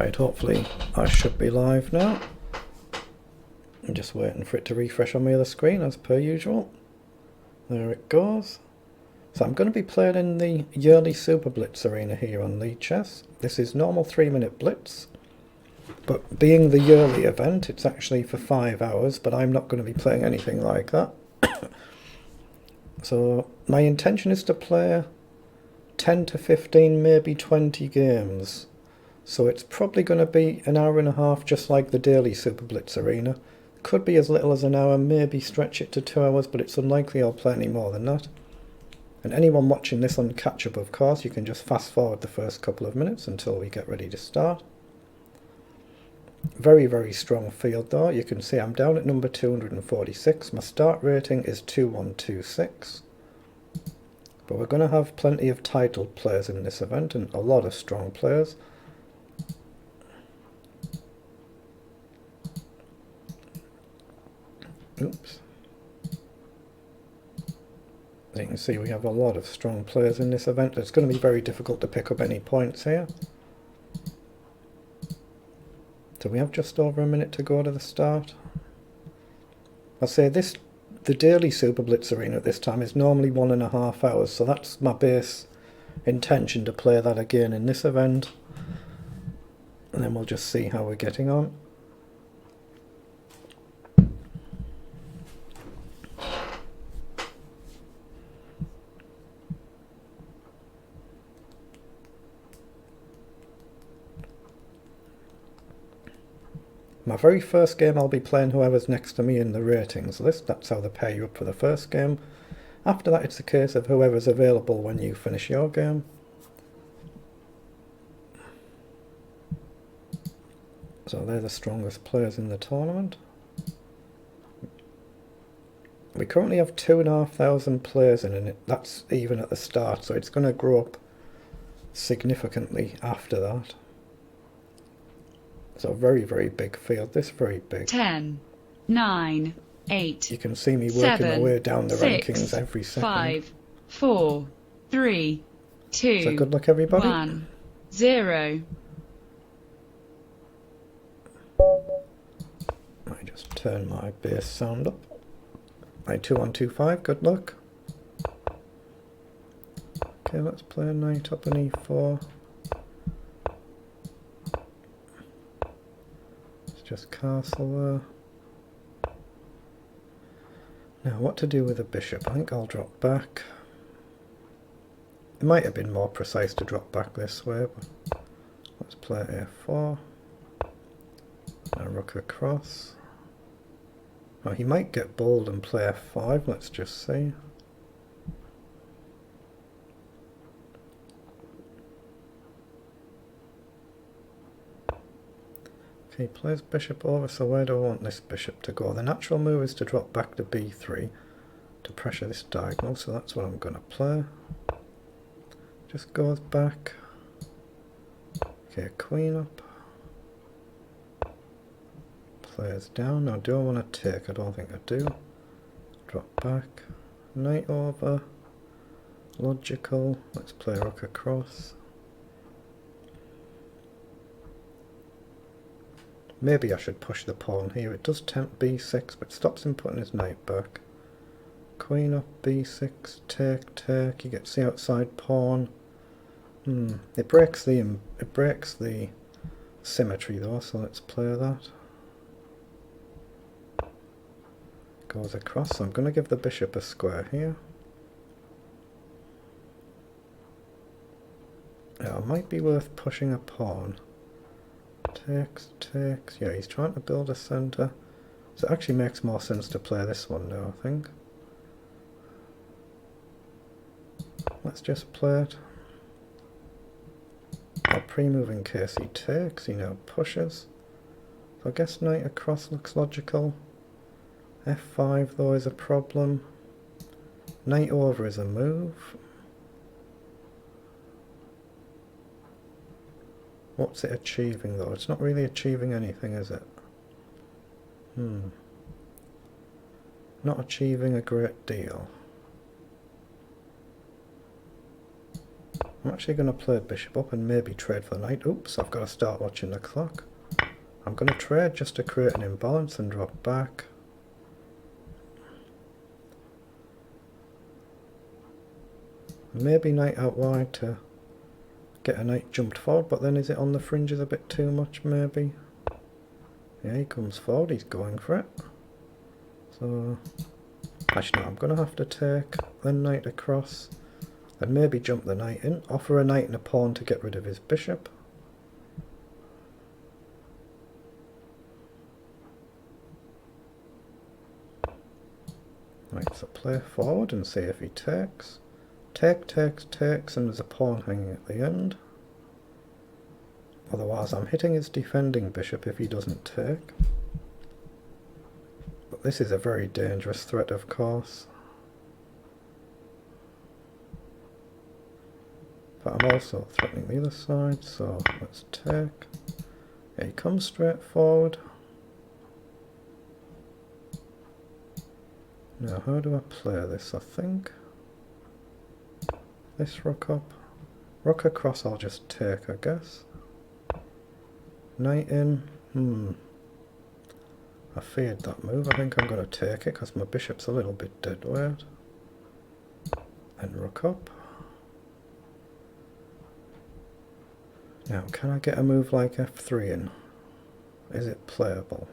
Right, hopefully I should be live now. I'm just waiting for it to refresh on my other screen as per usual. There it goes. So I'm going to be playing in the yearly Super Blitz arena here on Lead Chess. This is normal 3-minute blitz, but being the yearly event, it's actually for 5 hours, but I'm not going to be playing anything like that. So my intention is to play 10 to 15, maybe 20 games. So it's probably going to be an hour and a half, just like the daily Super Blitz arena. Could be as little as an hour, maybe stretch it to 2 hours, but it's unlikely I'll play any more than that. And anyone watching this on catch up, of course, you can just fast forward the first couple of minutes until we get ready to start. Very, very strong field though. You can see I'm down at number 246. My start rating is 2126. But we're going to have plenty of titled players in this event and a lot of strong players. Oops. As you can see, we have a lot of strong players in this event. It's going to be very difficult to pick up any points here. So we have just over a minute to go to the start. I'll say the daily Super Blitz arena at this time is normally 1.5 hours, so that's my base intention to play that again in this event. And then we'll just see how we're getting on. My very first game I'll be playing whoever's next to me in the ratings list. That's how they pair you up for the first game. After that it's a case of whoever's available when you finish your game. So they're the strongest players in the tournament. We currently have 2,500 players in it. That's even at the start, so it's going to grow up significantly after that. So very, very big field. This very big. 10, 9, 8. You can see me working my way down the rankings every second. 5, 4, 3, 2. So good luck, everybody. 1, 0. I just turn my bass sound up. 2125. Good luck. Okay, let's play a knight up an e4. Just castle there. Now what to do with a bishop? I think I'll drop back. It might have been more precise to drop back this way, but let's play a4. And a rook across. Oh, he might get bold and play f5, let's just see. He plays bishop over, so where do I want this bishop to go? The natural move is to drop back to b3 to pressure this diagonal, so that's what I'm going to play. Just goes back. Okay, queen up. Plays down. Now do I want to take? I don't think I do. Drop back. Knight over. Logical. Let's play rook across. Maybe I should push the pawn here. It does tempt b6, but stops him putting his knight back. Queen up, b6, take, take. He gets the outside pawn. It breaks the symmetry though, so let's play that. Goes across, so I'm going to give the bishop a square here. Yeah, it might be worth pushing a pawn. Takes, takes. Yeah, he's trying to build a centre. So it actually makes more sense to play this one now, I think. Let's just play it. Our pre-move in case he takes, he now pushes. So I guess knight across looks logical. f5 though is a problem. Knight over is a move. What's it achieving though? It's not really achieving anything, is it? Not achieving a great deal. I'm actually going to play bishop up and maybe trade for the knight. Oops, I've got to start watching the clock. I'm going to trade just to create an imbalance and drop back. Maybe knight out wide to get a knight jumped forward, but then is it on the fringes a bit too much maybe? Yeah, he comes forward, he's going for it. So, actually no, I'm going to have to take the knight across, then maybe jump the knight in, offer a knight and a pawn to get rid of his bishop. Right, so play forward and see if he takes. Takes, and there's a pawn hanging at the end. Otherwise I'm hitting his defending bishop if he doesn't take. But this is a very dangerous threat, of course. But I'm also threatening the other side, so let's take. Yeah, he comes straight forward. Now how do I play this? I think this rook up. Rook across I'll just take, I guess. Knight in. I feared that move. I think I'm going to take it because my bishop's a little bit dead weight. And rook up. Now can I get a move like f3 in? Is it playable?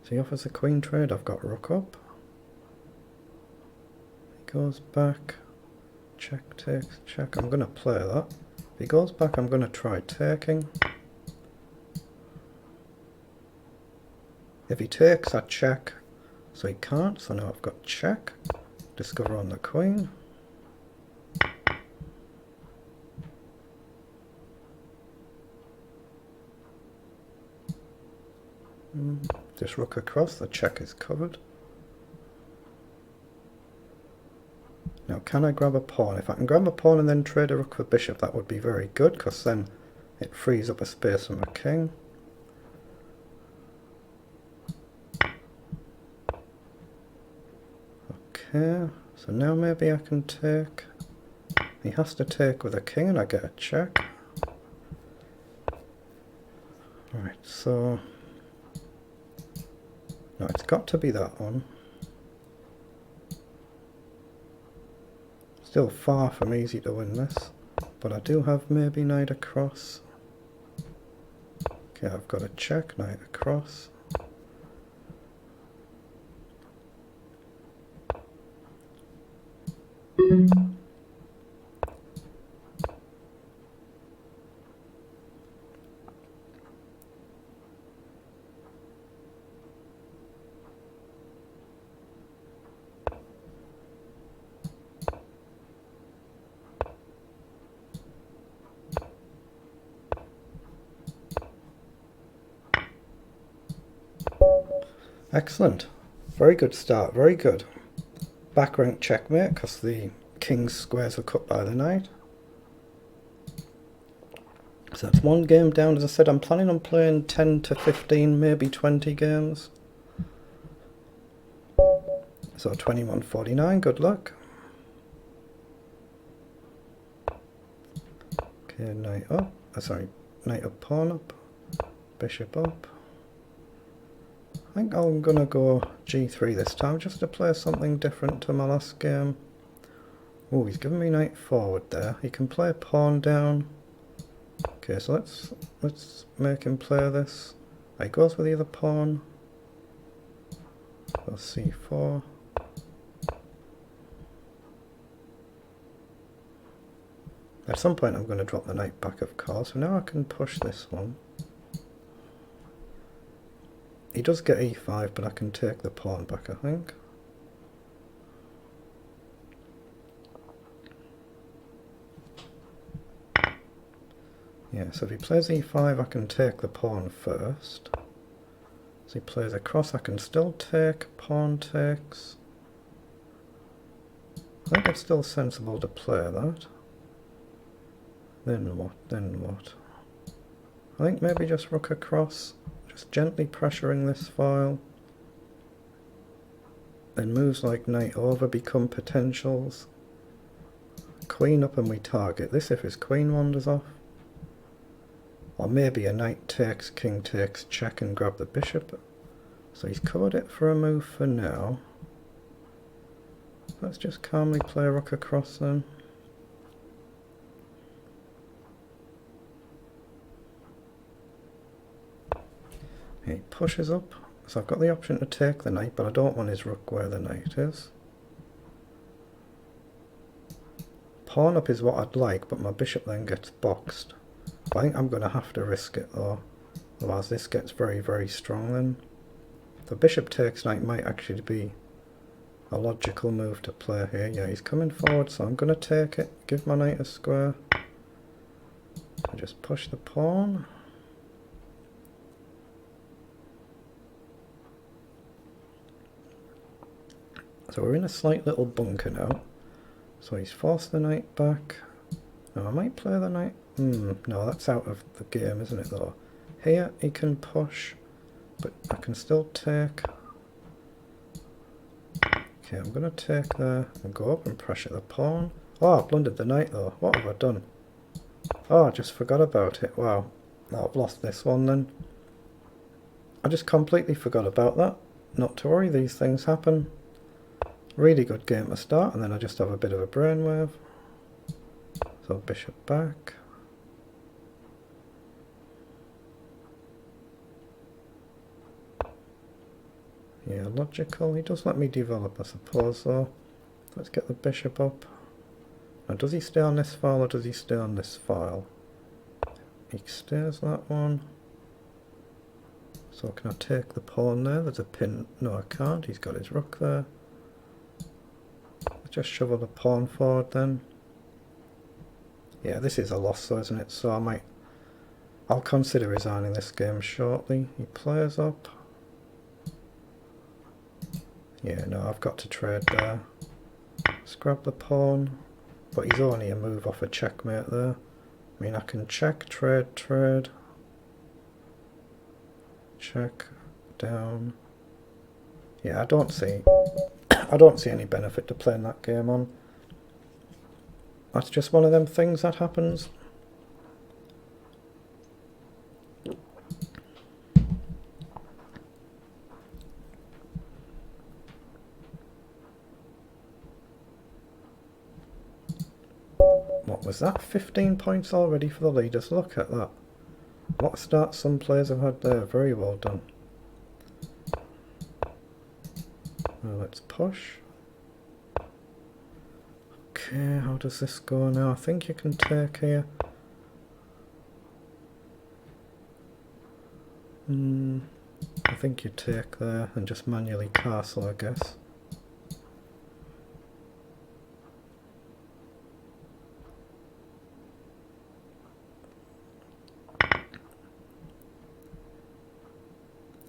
So he offers a queen trade. I've got rook up. He goes back. Check takes check. I'm going to play that. If he goes back I'm going to try taking. If he takes I check. So he can't, so now I've got check. Discover on the queen. Just rook across, the check is covered. Now can I grab a pawn? If I can grab a pawn and then trade a rook for bishop, that would be very good, because then it frees up a space for my king. Okay, so now maybe I can take. He has to take with a king and I get a check. Right, so no, it's got to be that one. Still far from easy to win this, but I do have maybe knight across. Okay, I've got a check, knight across. Excellent. Very good start, very good. Back rank checkmate because the king's squares were cut by the knight. So that's one game down. As I said, I'm planning on playing 10 to 15, maybe 20 games. So 21-49, good luck. Okay, knight up. Knight up, pawn up, bishop up. I think I'm going to go g3 this time, just to play something different to my last game. Oh, he's given me knight forward there. He can play pawn down. Okay, so let's make him play this. He goes with the other pawn. So c4. At some point I'm going to drop the knight back, of course. So now I can push this one. He does get e5, but I can take the pawn back, I think. Yeah, so if he plays e5, I can take the pawn first. So he plays across, I can still take, pawn takes. I think it's still sensible to play that. Then what? I think maybe just rook across. Just gently pressuring this file. Then moves like knight over become potentials. Queen up and we target this if his queen wanders off. Or maybe a knight takes, king takes, check and grab the bishop. So he's covered it for a move for now. Let's just calmly play rook across then. He pushes up. So I've got the option to take the knight, but I don't want his rook where the knight is. Pawn up is what I'd like, but my bishop then gets boxed. I think I'm going to have to risk it though, otherwise this gets very, very strong then. The bishop takes knight might actually be a logical move to play here. Yeah, he's coming forward, so I'm going to take it, give my knight a square. I just push the pawn. So we're in a slight little bunker now. So he's forced the knight back. Now I might play the knight. No, that's out of the game, isn't it though? Here he can push, but I can still take. Okay, I'm going to take there and go up and pressure the pawn. Oh, I blundered the knight though. What have I done? Oh, I just forgot about it. Wow. Now I've lost this one then. I just completely forgot about that. Not to worry, these things happen. Really good game to start, and then I just have a bit of a brainwave. So bishop back. Yeah, logical. He does let me develop, I suppose, though. Let's get the bishop up. Now, does he stay on this file or does he stay on this file? He stays that one. So can I take the pawn there? There's a pin. No, I can't. He's got his rook there. Just shovel the pawn forward then. Yeah, this is a loss though, isn't it? So I'll consider resigning this game shortly. He plays up. Yeah, no, I've got to trade there. Let's grab the pawn. But he's only a move off a checkmate there. I mean, I can check, trade. Check, down. Yeah, I don't see any benefit to playing that game on. That's just one of them things that happens. What was that? 15 points already for the leaders. Look at that. What a start some players have had there. Very well done. Well, let's push. Okay, how does this go now? I think you can take here. I think you take there and just manually castle, I guess.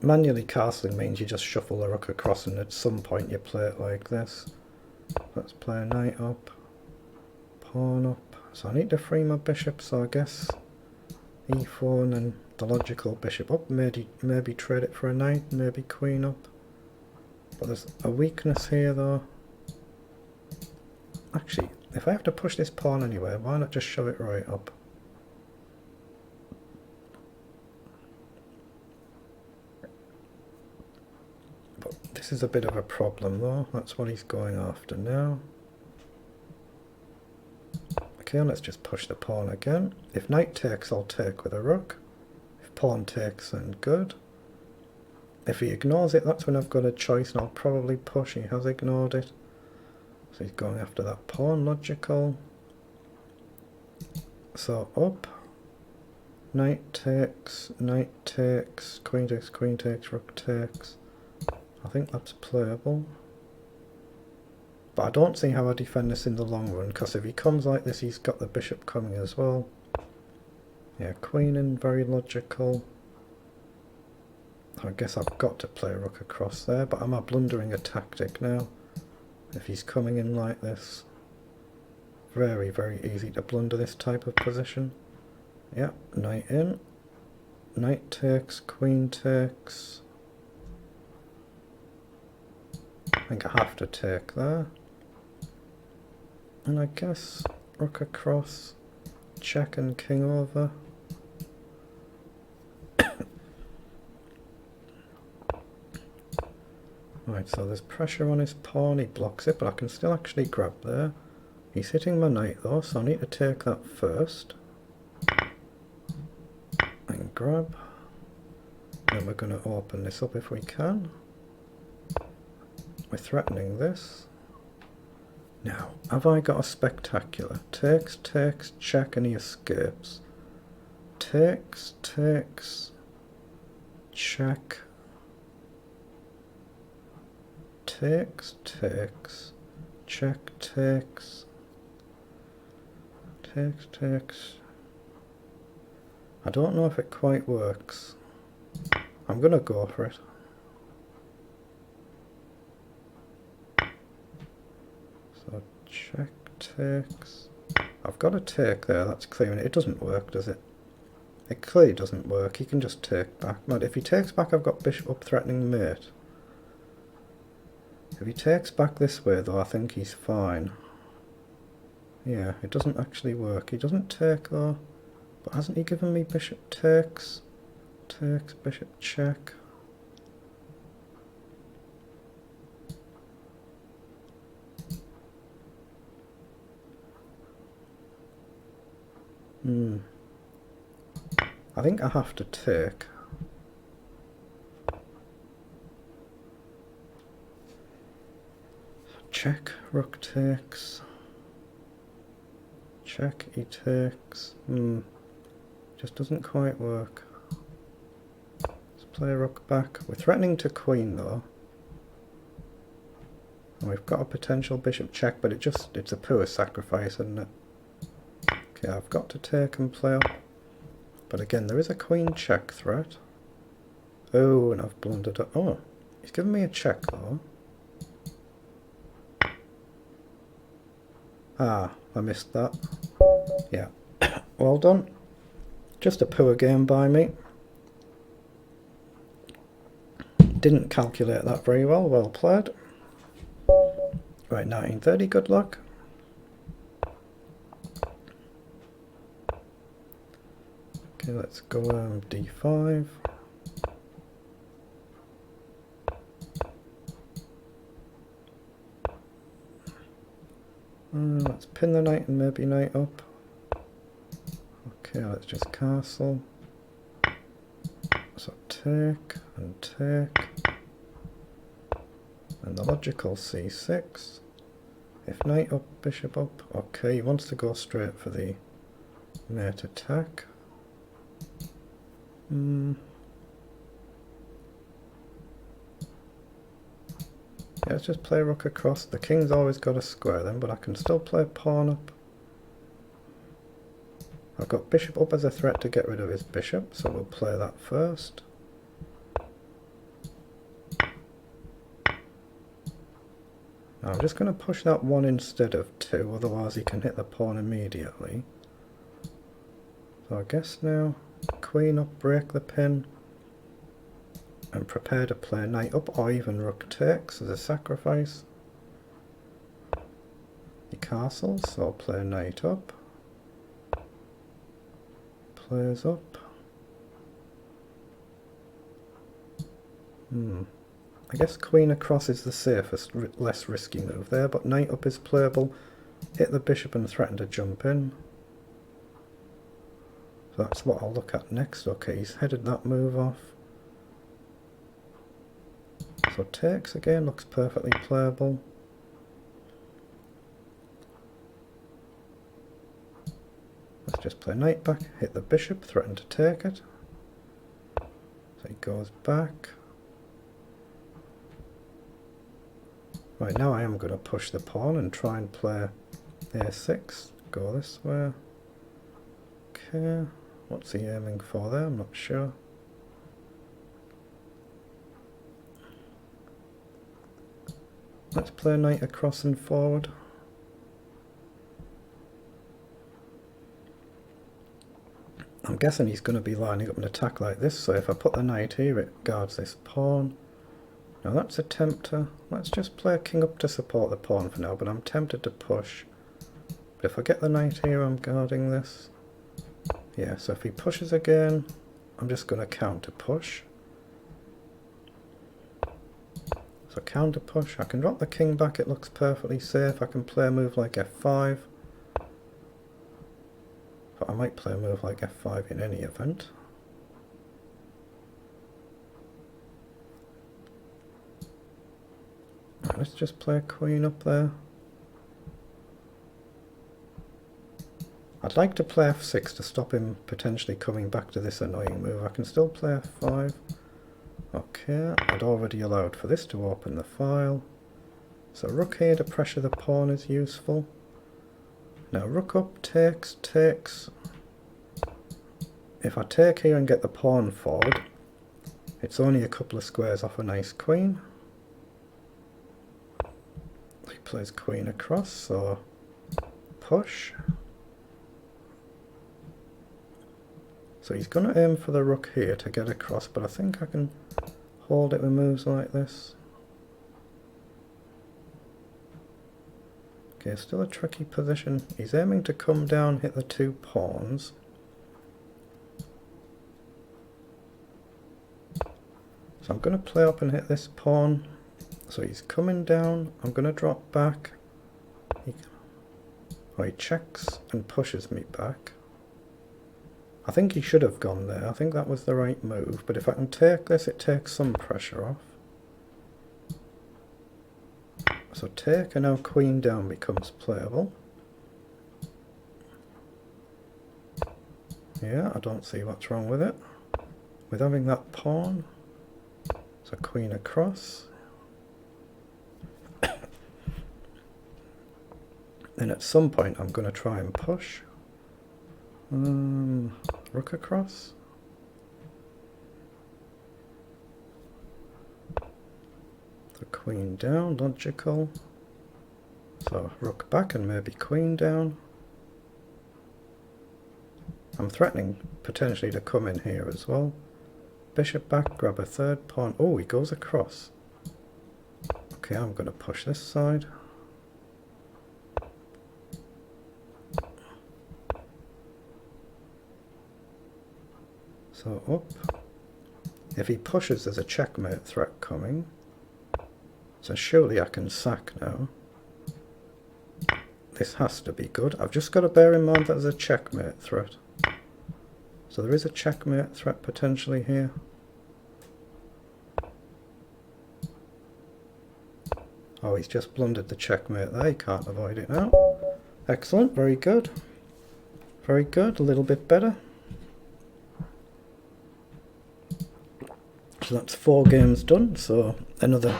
Manually castling means you just shuffle the rook across and at some point you play it like this. Let's play a knight up, pawn up. So I need to free my bishop, so I guess e4 and then the logical bishop up. Maybe trade it for a knight, maybe queen up. But there's a weakness here though. Actually, if I have to push this pawn anyway, why not just shove it right up? This is a bit of a problem though. That's what he's going after now. Okay, let's just push the pawn again. If knight takes, I'll take with a rook. If pawn takes, then good. If he ignores it, that's when I've got a choice, and I'll probably push. He has ignored it. So he's going after that pawn, logical. So up. Knight takes, queen takes, rook takes. I think that's playable. But I don't see how I defend this in the long run, because if he comes like this, he's got the bishop coming as well. Yeah, queen in, very logical. I guess I've got to play rook across there, but am I blundering a tactic now? If he's coming in like this. Very, very easy to blunder this type of position. Yeah, knight in. knight takes, queen takes. I think I have to take there. And I guess rook across, check and king over. Right, so there's pressure on his pawn, he blocks it, but I can still actually grab there. He's hitting my knight though, so I need to take that first. And grab. Then we're going to open this up if we can. We're threatening this. Now, have I got a spectacular? Takes, takes, check, and he escapes. Takes, takes, check. Takes, takes, check, takes. Takes, takes. I don't know if it quite works. I'm going to go for it. So check, takes. I've got a take there, that's clear, and it doesn't work, does it? It clearly doesn't work. He can just take back. But if he takes back, I've got bishop up threatening mate. If he takes back this way though, I think he's fine. Yeah, it doesn't actually work. He doesn't take though. But hasn't he given me bishop takes? Takes, bishop check. I think I have to take. Check, rook takes. Check, he takes. Just doesn't quite work. Let's play rook back. We're threatening to queen though. And we've got a potential bishop check, but it's a poor sacrifice, isn't it? Okay, I've got to take and play up. But again, there is a queen check threat. Oh, and I've blundered up. Oh, he's given me a check though. Ah, I missed that. Yeah, well done. Just a poor game by me. Didn't calculate that very well. Well played. Right, 1930, good luck. Okay, let's go d5. Let's pin the knight and maybe knight up. Okay, let's just castle. So take and take. And the logical c6. If knight up, bishop up. Okay, he wants to go straight for the mate attack. Yeah, let's just play rook across. The king's always got a square then, but I can still play pawn up. I've got bishop up as a threat to get rid of his bishop, so we'll play that first. Now I'm just going to push that 1 instead of 2, otherwise he can hit the pawn immediately. So I guess now, queen up, break the pin, and prepare to play knight up, or even rook takes as a sacrifice. He castles, so I'll play knight up. Plays up. I guess queen across is the safest, less risky move there, but knight up is playable. Hit the bishop and threaten to jump in. So that's what I'll look at next. Okay, he's headed that move off. So takes again, looks perfectly playable. Let's just play knight back, hit the bishop, threaten to take it. So he goes back. Right, now I am going to push the pawn and try and play a6. Go this way. Okay, what's he aiming for there? I'm not sure. Let's play knight across and forward. I'm guessing he's going to be lining up an attack like this, so if I put the knight here, it guards this pawn. Now that's a tempter. Let's just play a king up to support the pawn for now, but I'm tempted to push. But if I get the knight here, I'm guarding this. Yeah, so if he pushes again, I'm just going to counter push. So counter push, I can drop the king back, it looks perfectly safe. I can play a move like f5. But I might play a move like f5 in any event. Right, let's just play a queen up there. I'd like to play f6 to stop him potentially coming back to this annoying move. I can still play f5. Okay, I'd already allowed for this to open the file. So rook here to pressure the pawn is useful. Now rook up takes. If I take here and get the pawn forward, it's only a couple of squares off a nice queen. He plays queen across, so push. So he's going to aim for the rook here to get across, but I think I can hold it with moves like this. Okay, still a tricky position. He's aiming to come down, hit the two pawns. So I'm going to play up and hit this pawn. So he's coming down. I'm going to drop back. He checks and pushes me back. I think he should have gone there. I think that was the right move. But if I can take this, it takes some pressure off. So take, and now queen down becomes playable. Yeah, I don't see what's wrong with it. With having that pawn. So queen across. Then at some point I'm going to try and push. Rook across. The queen down, logical. So rook back and maybe queen down. I'm threatening potentially to come in here as well. Bishop back, grab a third pawn. Oh, he goes across. Okay, I'm going to push this side. So up. If he pushes, there's a checkmate threat coming. So surely I can sack now. This has to be good. I've just got to bear in mind that there's a checkmate threat. So there is a checkmate threat potentially here. Oh, he's just blundered the checkmate there. He can't avoid it now. Excellent. Very good. Very good. A little bit better. So that's 4 games done. So another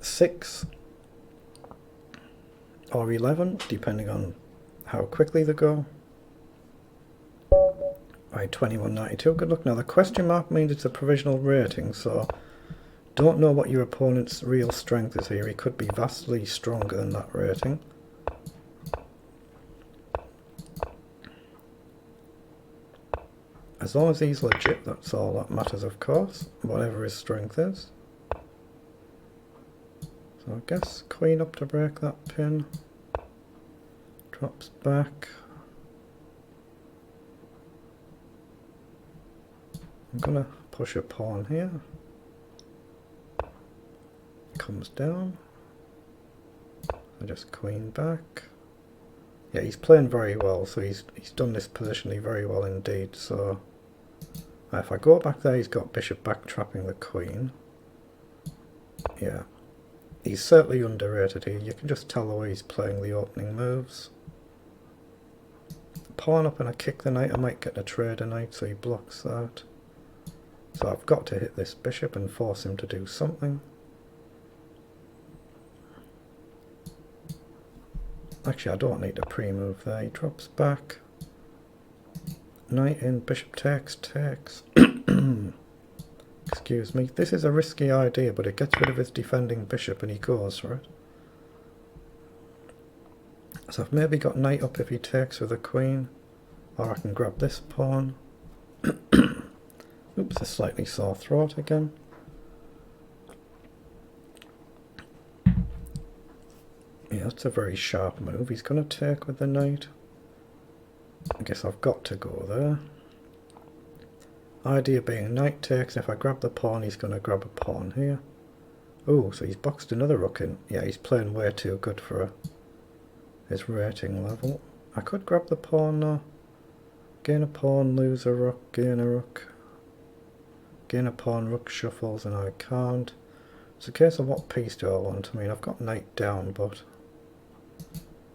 6 or 11, depending on how quickly they go. Right, 21.92. Good luck. Now the question mark means it's a provisional rating, so don't know what your opponent's real strength is here. He could be vastly stronger than that rating. As long as he's legit, that's all that matters, of course, whatever his strength is. So I guess queen up to break that pin. Drops back. I'm going to push a pawn here. Comes down. I just queen back. Yeah, he's playing very well, so he's done this positionally very well indeed. So if I go back there, he's got bishop back trapping the queen. Yeah, he's certainly underrated here. You can just tell the way he's playing the opening moves. Pawn up and I kick the knight. I might get a trader knight, so he blocks that. So I've got to hit this bishop and force him to do something. Actually, I don't need a pre-move there. He drops back. Knight in, bishop takes. Excuse me. This is a risky idea, but it gets rid of his defending bishop and he goes for it. So I've maybe got knight up if he takes with a queen. Or I can grab this pawn. Oops, a slightly sore throat again. Yeah, that's a very sharp move. He's going to take with the knight. I guess I've got to go there. Idea being knight takes. If I grab the pawn, he's going to grab a pawn here. Oh, so he's boxed another rook in. Yeah, he's playing way too good for his rating level. I could grab the pawn though. Gain a pawn, lose a rook, gain a rook. Gain a pawn, rook shuffles, and I can't. It's a case of what piece do I want? I mean, I've got knight down, but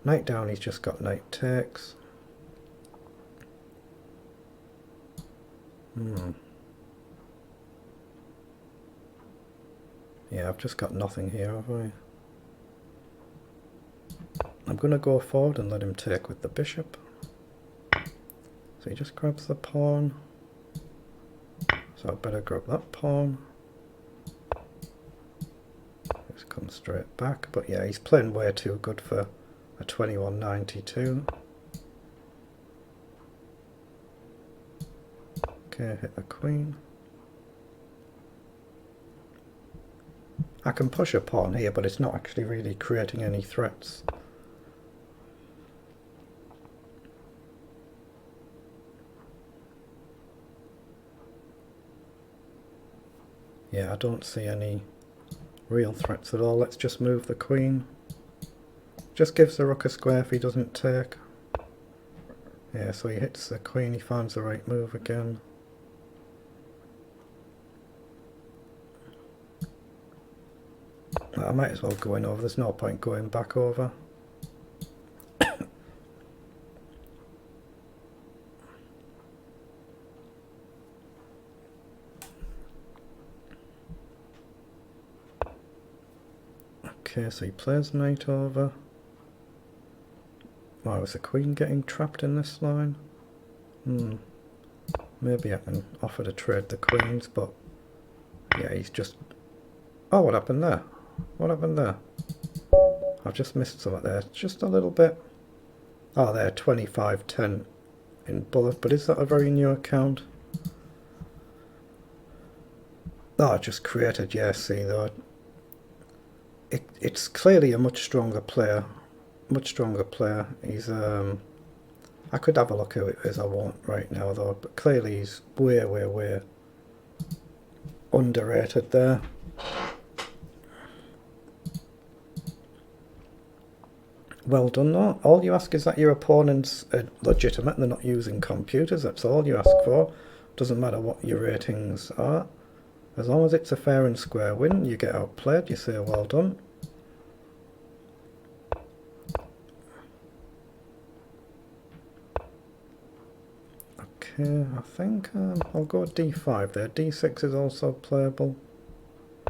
knight down, he's just got knight takes. Yeah, I've just got nothing here, have I? I'm going to go forward and let him take with the bishop. So he just grabs the pawn. So I better grab that pawn. Just come straight back. But yeah, he's playing way too good for a 2192. Okay, hit the queen. I can push a pawn here, but it's not actually really creating any threats. Yeah, I don't see any real threats at all. Let's just move the queen. Just gives the rook a square if he doesn't take. Yeah, so he hits the queen, he finds the right move again. I might as well go in over, there's no point going back over. Okay, so he plays knight over. Wow, is the queen getting trapped in this line? Maybe I can offer to trade the queens, but yeah, he's just... Oh, what happened there? What happened there? I've just missed something there. Just a little bit. Oh, there, 25-10 in both, but is that a very new account? Oh, I just created, yeah, see though. It's clearly a much stronger player. Much stronger player. He's, I could have a look at it as I want right now though, but clearly he's way, way, way underrated there. Well done though. All you ask is that your opponents are legitimate and they're not using computers. That's all you ask for. Doesn't matter what your ratings are. As long as it's a fair and square win, you get outplayed, you say well done. Okay, I think I'll go d5 there. d6 is also playable.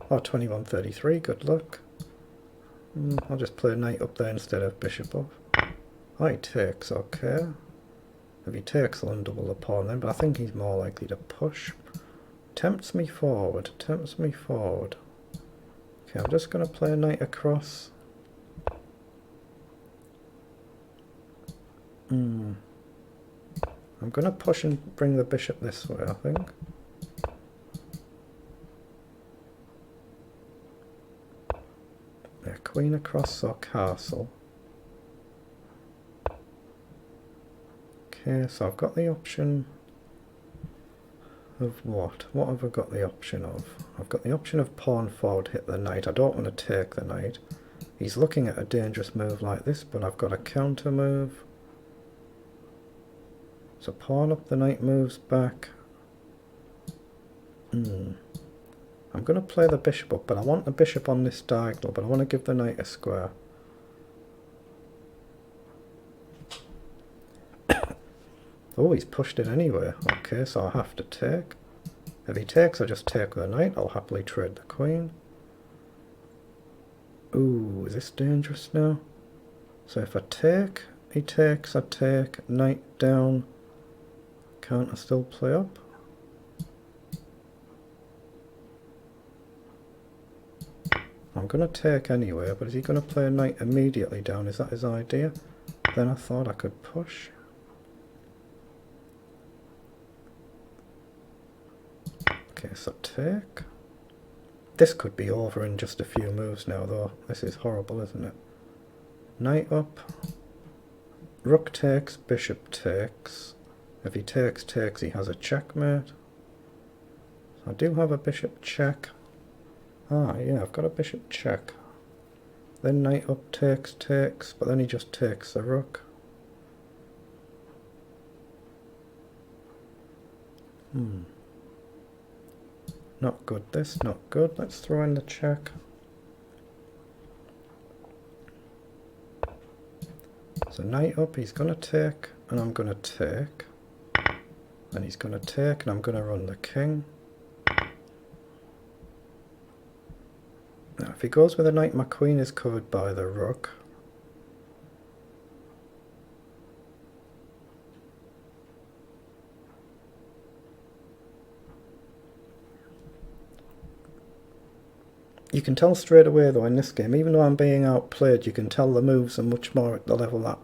Oh, 21-33, good luck. I'll just play knight up there instead of bishop off. Oh, he takes, okay. If he takes, I'll undouble the pawn then, but I think he's more likely to push. Tempts me forward, tempts me forward. Okay, I'm just going to play a knight across. I'm going to push and bring the bishop this way, I think. Yeah, queen across or castle. Okay, so I've got the option of what? What have I got the option of? I've got the option of pawn forward, hit the knight. I don't want to take the knight. He's looking at a dangerous move like this, but I've got a counter move. So pawn up, the knight moves back. I'm going to play the bishop up, but I want the bishop on this diagonal, but I want to give the knight a square. Oh, he's pushed it anyway. Okay, so I have to take. If he takes, I just take the knight. I'll happily trade the queen. Ooh, is this dangerous now? So if I take, he takes, I take, knight down. Can't I still play up? I'm going to take anyway, but is he going to play a knight immediately down? Is that his idea? Then I thought I could push. Okay, so take. This could be over in just a few moves now, though. This is horrible, isn't it? Knight up. Rook takes, bishop takes. If he takes, he has a checkmate. So I do have a bishop check. Ah, yeah, I've got a bishop check. Then knight up takes, but then he just takes the rook. Not good, this, not good. Let's throw in the check. So knight up, he's going to take, and I'm going to take. Then he's going to take, and I'm going to run the king. Now, if he goes with a knight, my queen is covered by the rook. You can tell straight away, though, in this game, even though I'm being outplayed, you can tell the moves are much more at the level that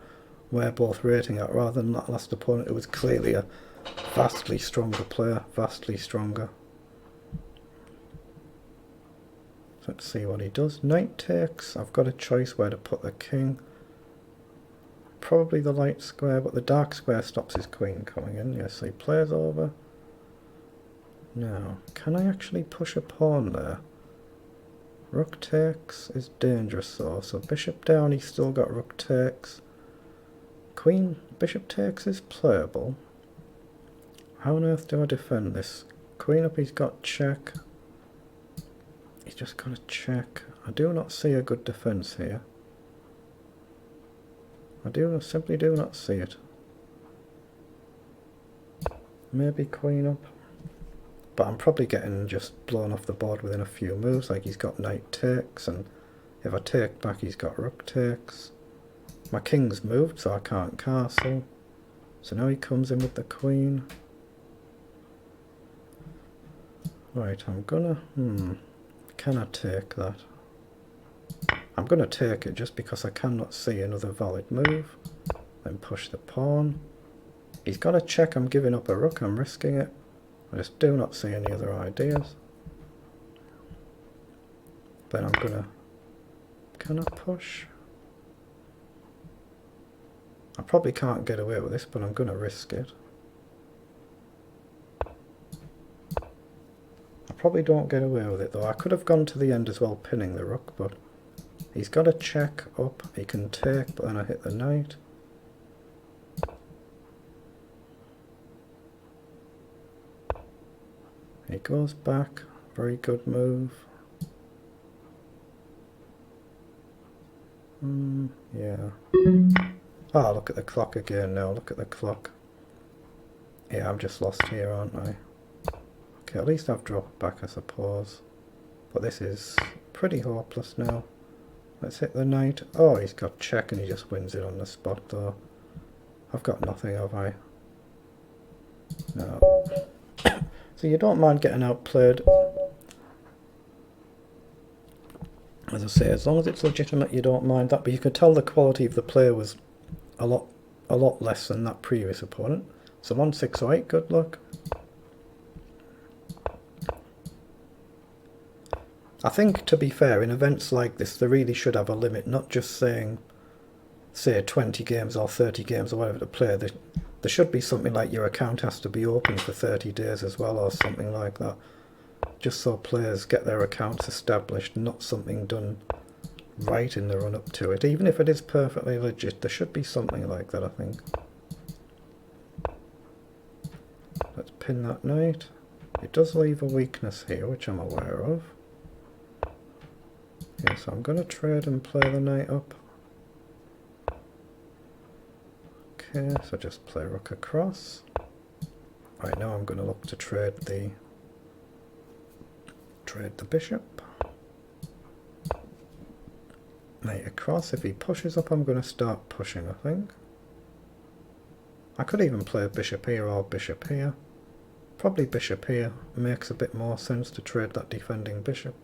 we're both rating at, rather than that last opponent who was clearly a vastly stronger player, vastly stronger. So let's see what he does. Knight takes. I've got a choice where to put the king. Probably the light square, but the dark square stops his queen coming in. Yes, so he plays over. Now, can I actually push a pawn there? Rook takes is dangerous though, so bishop down, he's still got rook takes. Queen, bishop takes is playable. How on earth do I defend this? Queen up, he's got check. He's just got a check. I do not see a good defence here. Simply do not see it. Maybe queen up. But I'm probably getting just blown off the board within a few moves, like he's got knight takes, and if I take back he's got rook takes. My king's moved, so I can't castle. So now he comes in with the queen. Right, I'm gonna... Can I take that? I'm gonna take it just because I cannot see another valid move. Then push the pawn. He's got a check, I'm giving up a rook, I'm risking it. I just do not see any other ideas. Then I'm gonna... Can I push? I probably can't get away with this, but I'm gonna risk it. I probably don't get away with it though. I could have gone to the end as well, pinning the rook, but he's got a check up. He can take, but then I hit the knight. He goes back, very good move. Yeah. Ah, look at the clock again now, look at the clock. Yeah, I'm just lost here, aren't I? Okay, at least I've dropped back, I suppose. But this is pretty hopeless now. Let's hit the knight. Oh, he's got check and he just wins it on the spot though. I've got nothing, have I? No. So you don't mind getting outplayed. As I say, as long as it's legitimate, you don't mind that. But you could tell the quality of the player was a lot less than that previous opponent. So 1608, good luck. I think, to be fair, in events like this, they really should have a limit, not just saying, say, 20 games or 30 games or whatever to play. There should be something like your account has to be open for 30 days as well, or something like that. Just so players get their accounts established, not something done right in the run-up to it. Even if it is perfectly legit, there should be something like that, I think. Let's pin that knight. It does leave a weakness here, which I'm aware of. Okay, so I'm going to trade and play the knight up. Okay, so just play rook across. Right, now I'm going to look to trade the bishop. Knight across. If he pushes up, I'm going to start pushing, I think. I could even play bishop here or bishop here. Probably bishop here makes a bit more sense to trade that defending bishop.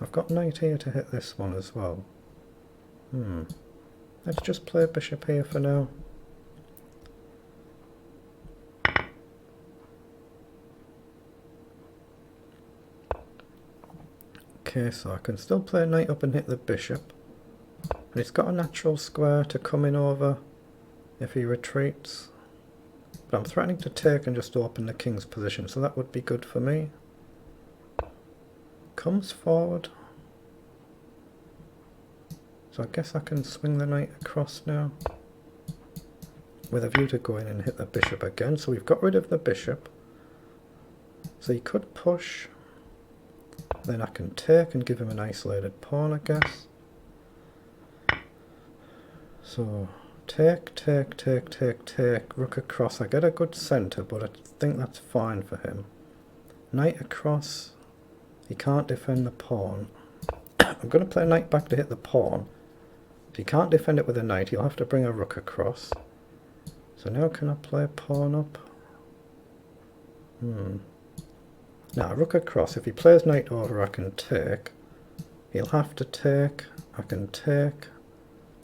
I've got knight here to hit this one as well. Let's just play bishop here for now. Okay, so I can still play knight up and hit the bishop. And it's got a natural square to come in over if he retreats. But I'm threatening to take and just open the king's position, so that would be good for me. Comes forward. So I guess I can swing the knight across now, with a view to go in and hit the bishop again. So we've got rid of the bishop. So he could push. Then I can take and give him an isolated pawn, I guess. So take, take, take, take, take, rook across. I get a good centre, but I think that's fine for him. Knight across. He can't defend the pawn. I'm going to play knight back to hit the pawn. If he can't defend it with a knight, he'll have to bring a rook across. So now can I play pawn up? Now, rook across. If he plays knight over, I can take. He'll have to take. I can take.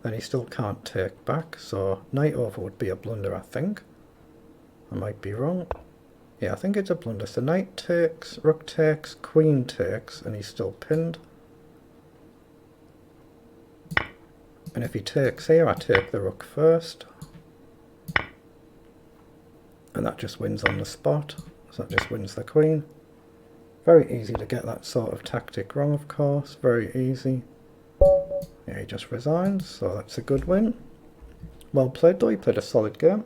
Then he still can't take back. So knight over would be a blunder, I think. I might be wrong. Yeah, I think it's a blunder. So knight takes, rook takes, queen takes, and he's still pinned. And if he takes here, I take the rook first. And that just wins on the spot. So that just wins the queen. Very easy to get that sort of tactic wrong, of course. Very easy. Yeah, he just resigns, so that's a good win. Well played though, he played a solid game.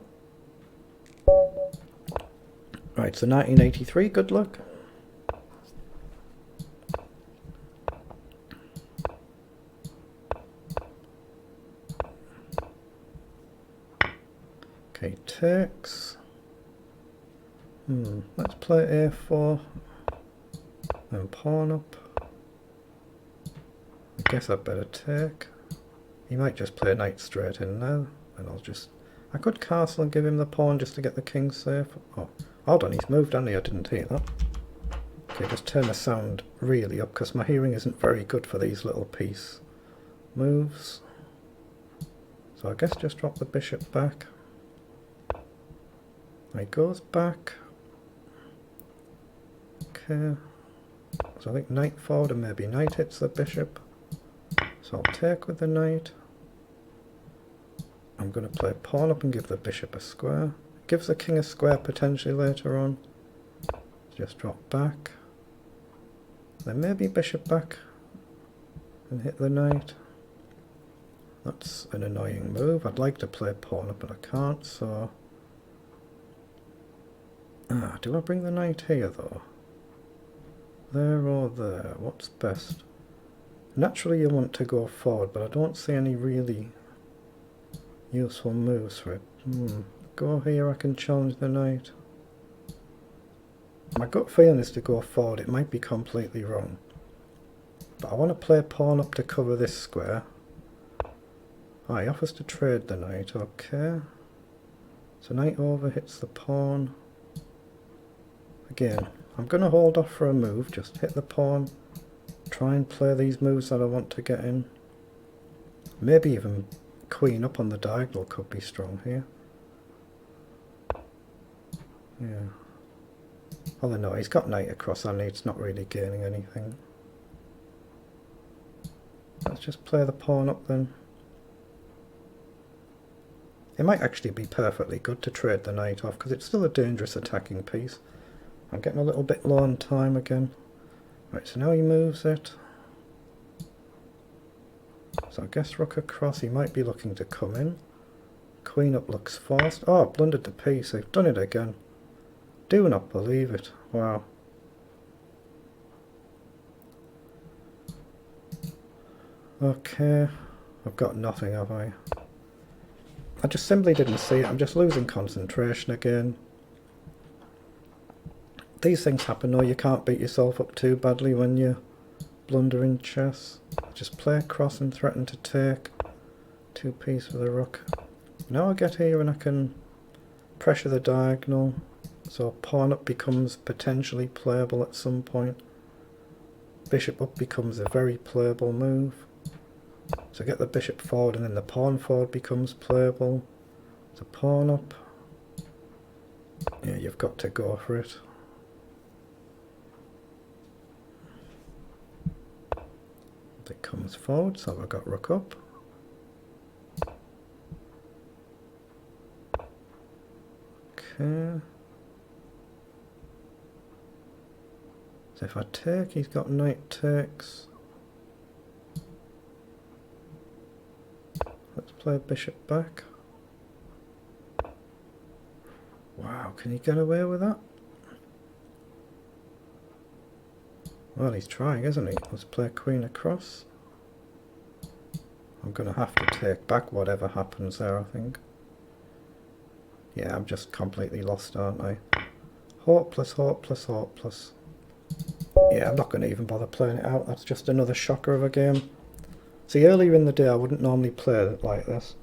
Right, so 1983, good luck. Okay, takes. Let's play a4. Then pawn up. I guess I'd better take. He might just play knight straight in now, and I could castle and give him the pawn just to get the king safe. Oh, hold on, he's moved, hasn't he? I didn't hear that. Okay, just turn the sound really up, because my hearing isn't very good for these little piece moves. So I guess just drop the bishop back. He goes back. Okay. So I think knight forward and maybe knight hits the bishop. So I'll take with the knight. I'm going to play pawn up and give the bishop a square. Gives the king a square potentially later on. Just drop back. Then maybe bishop back and hit the knight. That's an annoying move. I'd like to play pawn up but I can't, so... do I bring the knight here though? There or there? What's best? Naturally you want to go forward, but I don't see any really useful moves for it. Go here, I can challenge the knight. My gut feeling is to go forward. It might be completely wrong. But I want to play pawn up to cover this square. He offers to trade the knight, okay. So knight over hits the pawn. Again, I'm going to hold off for a move, just hit the pawn, try and play these moves that I want to get in. Maybe even queen up on the diagonal could be strong here. Yeah. Although no, he's got knight across and it's not really gaining anything. Let's just play the pawn up then. It might actually be perfectly good to trade the knight off because it's still a dangerous attacking piece. I'm getting a little bit low on time again. Right, so now he moves it. So I guess rook across, he might be looking to come in. Queen up looks forced. Oh, I've blundered the piece, I've done it again. Do not believe it. Wow. Okay, I've got nothing, have I? I just simply didn't see it. I'm just losing concentration again. These things happen though, you can't beat yourself up too badly when you blunder in chess. Just play across and threaten to take. 2 pieces with a rook. Now I get here and I can pressure the diagonal. So pawn up becomes potentially playable at some point. Bishop up becomes a very playable move. So get the bishop forward and then the pawn forward becomes playable. So pawn up. Yeah, you've got to go for it. It comes forward, so I've got rook up. Okay. So if I take, he's got knight takes. Let's play bishop back. Wow, can he get away with that? Well, he's trying, isn't he? Let's play queen across. I'm going to have to take back whatever happens there, I think. Yeah, I'm just completely lost, aren't I? Hopeless, hopeless, hopeless. Yeah, I'm not going to even bother playing it out. That's just another shocker of a game. See, earlier in the day I wouldn't normally play it like this.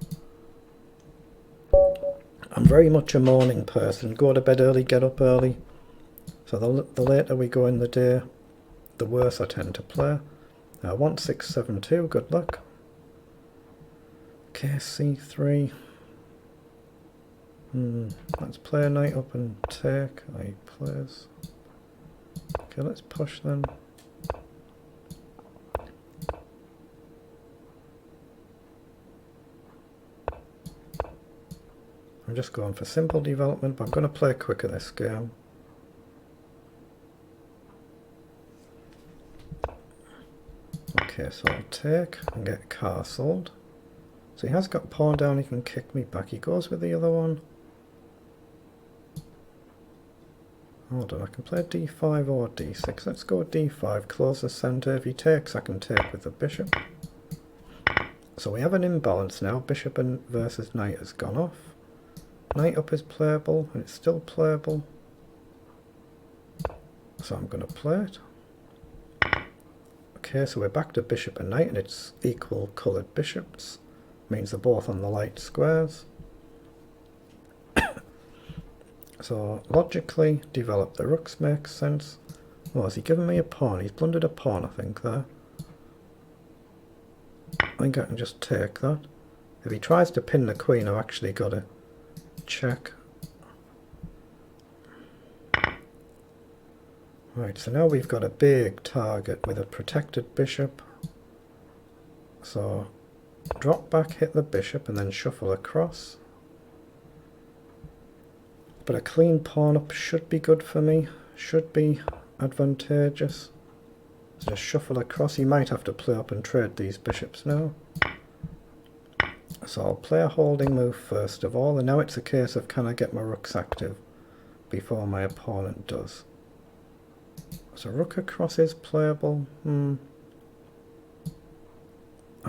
I'm very much a morning person. Go to bed early, get up early. So the later we go in the day, the worse I tend to play. 1672, good luck. Okay, c3. Let's play a knight up and take. He plays. Okay, let's push then. I'm just going for simple development, but I'm going to play quicker this game. Okay, so I'll take and get castled. So he has got pawn down, he can kick me back. He goes with the other one. Hold on, I can play d5 or d6. Let's go with d5, close the centre. If he takes, I can take with the bishop. So we have an imbalance now. Bishop versus knight has gone off. Knight up is playable, and it's still playable. So I'm going to play it. Okay, so we're back to bishop and knight, and it's equal coloured bishops. Means they're both on the light squares. So logically develop the rooks makes sense. Oh, has he given me a pawn? He's blundered a pawn, I think, there. I think I can just take that. If he tries to pin the queen, I've actually got to check. Right, so now we've got a big target with a protected bishop. So drop back, hit the bishop, and then shuffle across. But a clean pawn up should be good for me, should be advantageous. So just shuffle across. He might have to play up and trade these bishops now. So I'll play a holding move first of all, and now it's a case of can I get my rooks active before my opponent does. So rook across is playable. I'm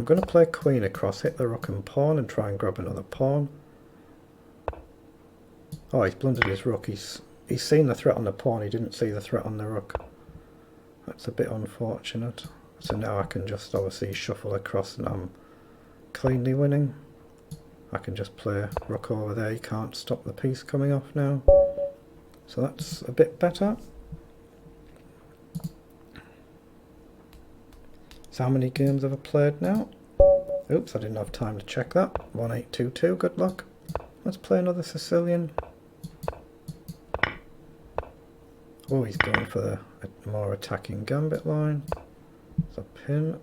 going to play queen across, hit the rook and pawn, and try and grab another pawn. Oh, he's blundered his rook. He's seen the threat on the pawn, he didn't see the threat on the rook. That's a bit unfortunate. So now I can just obviously shuffle across and I'm cleanly winning. I can just play rook over there, he can't stop the piece coming off now. So that's a bit better. So how many games have I played now? Oops, I didn't have time to check that. 1822, good luck. Let's play another Sicilian. Oh, he's going for the more attacking gambit line. It's a pin.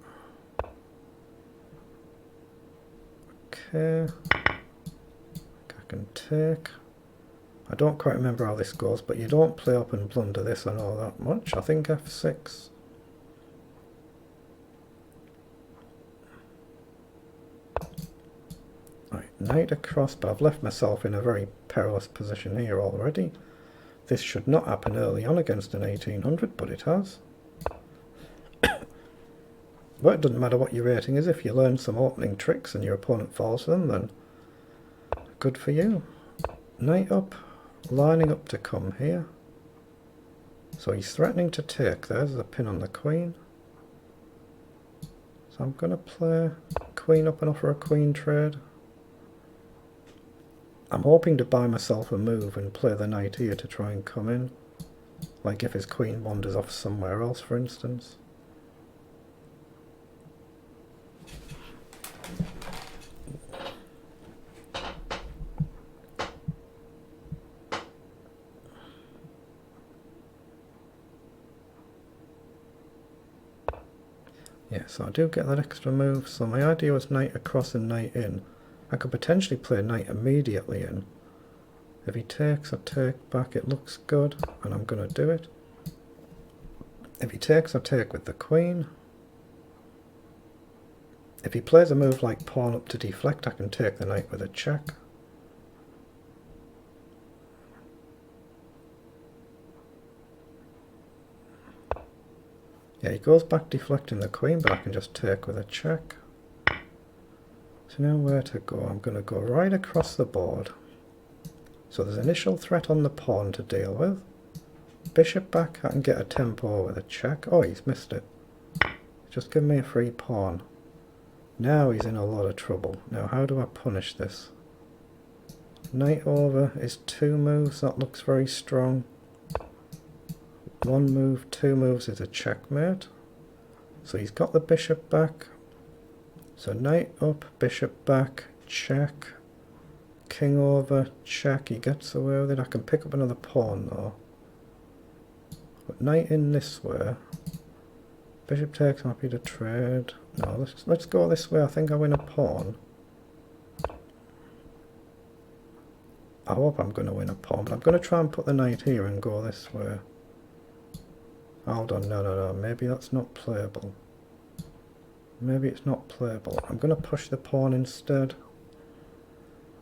Okay. I can take. I don't quite remember how this goes, but you don't play up and blunder this, I know that much. I think f6. Right, knight across, but I've left myself in a very perilous position here already. This should not happen early on against an 1800, but it has. But it doesn't matter what your rating is. If you learn some opening tricks and your opponent falls for them, then good for you. Knight up, lining up to come here. So he's threatening to take. There's the pin on the queen. So I'm going to play queen up and offer a queen trade. I'm hoping to buy myself a move and play the knight here to try and come in. Like if his queen wanders off somewhere else, for instance. Yeah, so I do get that extra move. So my idea was knight across and knight in. I could potentially play knight immediately in. If he takes, I take back. It looks good, and I'm going to do it. If he takes, I take with the queen. If he plays a move like pawn up to deflect, I can take the knight with a check. Yeah, he goes back deflecting the queen, but I can just take with a check. So now where to go? I'm going to go right across the board. So there's initial threat on the pawn to deal with. Bishop back, I can get a tempo with a check. Oh, he's missed it. Just give me a free pawn. Now he's in a lot of trouble. Now how do I punish this? Knight over is 2 moves, that looks very strong. 1 move, 2 moves is a checkmate. So he's got the bishop back. So knight up, bishop back, check. King over, check, he gets away with it. I can pick up another pawn though. But knight in this way. Bishop takes, I'm happy to trade. No, let's go this way. I think I win a pawn. I hope I'm going to win a pawn, but I'm going to try and put the knight here and go this way. Hold on, no, maybe that's not playable. Maybe it's not playable. I'm going to push the pawn instead.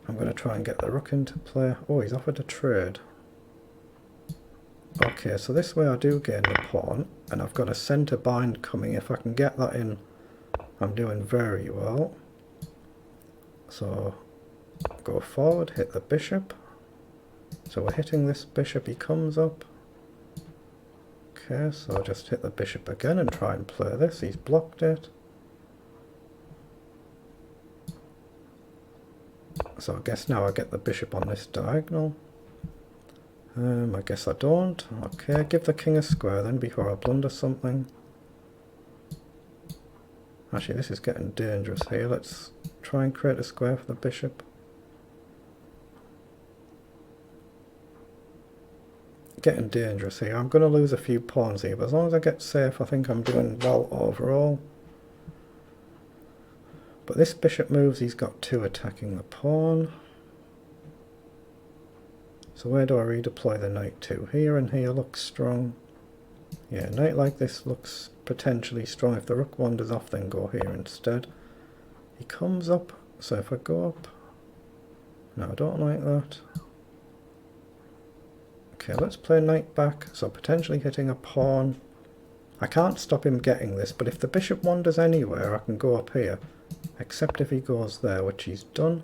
I'm going to try and get the rook into play. Oh, he's offered a trade. Okay, so this way I do gain the pawn, and I've got a centre bind coming. If I can get that in, I'm doing very well. So go forward, hit the bishop. So we're hitting this bishop, he comes up. Okay, so I'll just hit the bishop again and try and play this. He's blocked it. So I guess now I get the bishop on this diagonal. I guess I don't. Okay, give the king a square then before I blunder something. Actually, this is getting dangerous here. Let's try and create a square for the bishop. Getting dangerous here. I'm going to lose a few pawns here, but as long as I get safe, I think I'm doing well overall. But this bishop moves, he's got 2 attacking the pawn. So where do I redeploy the knight to? Here and here looks strong. Yeah, knight like this looks potentially strong. If the rook wanders off, then go here instead. He comes up, so if I go up... No, I don't like that. Okay, let's play knight back, so potentially hitting a pawn. I can't stop him getting this, but if the bishop wanders anywhere, I can go up here. Except if he goes there, which he's done.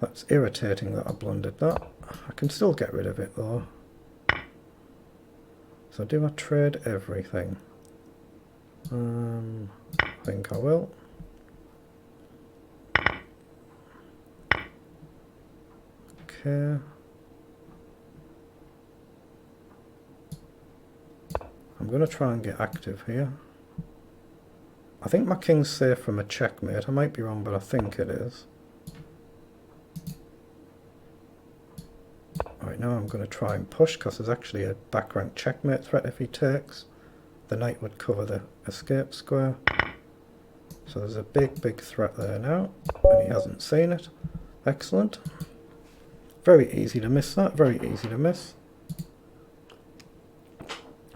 That's irritating that I blundered that. I can still get rid of it though. So do I trade everything? I think I will. Okay. I'm going to try and get active here. I think my king's safe from a checkmate. I might be wrong, but I think it is. Right, now I'm going to try and push because there's actually a back rank checkmate threat if he takes. The knight would cover the escape square. So there's a big threat there now, and he hasn't seen it. Excellent. Very easy to miss that, very easy to miss.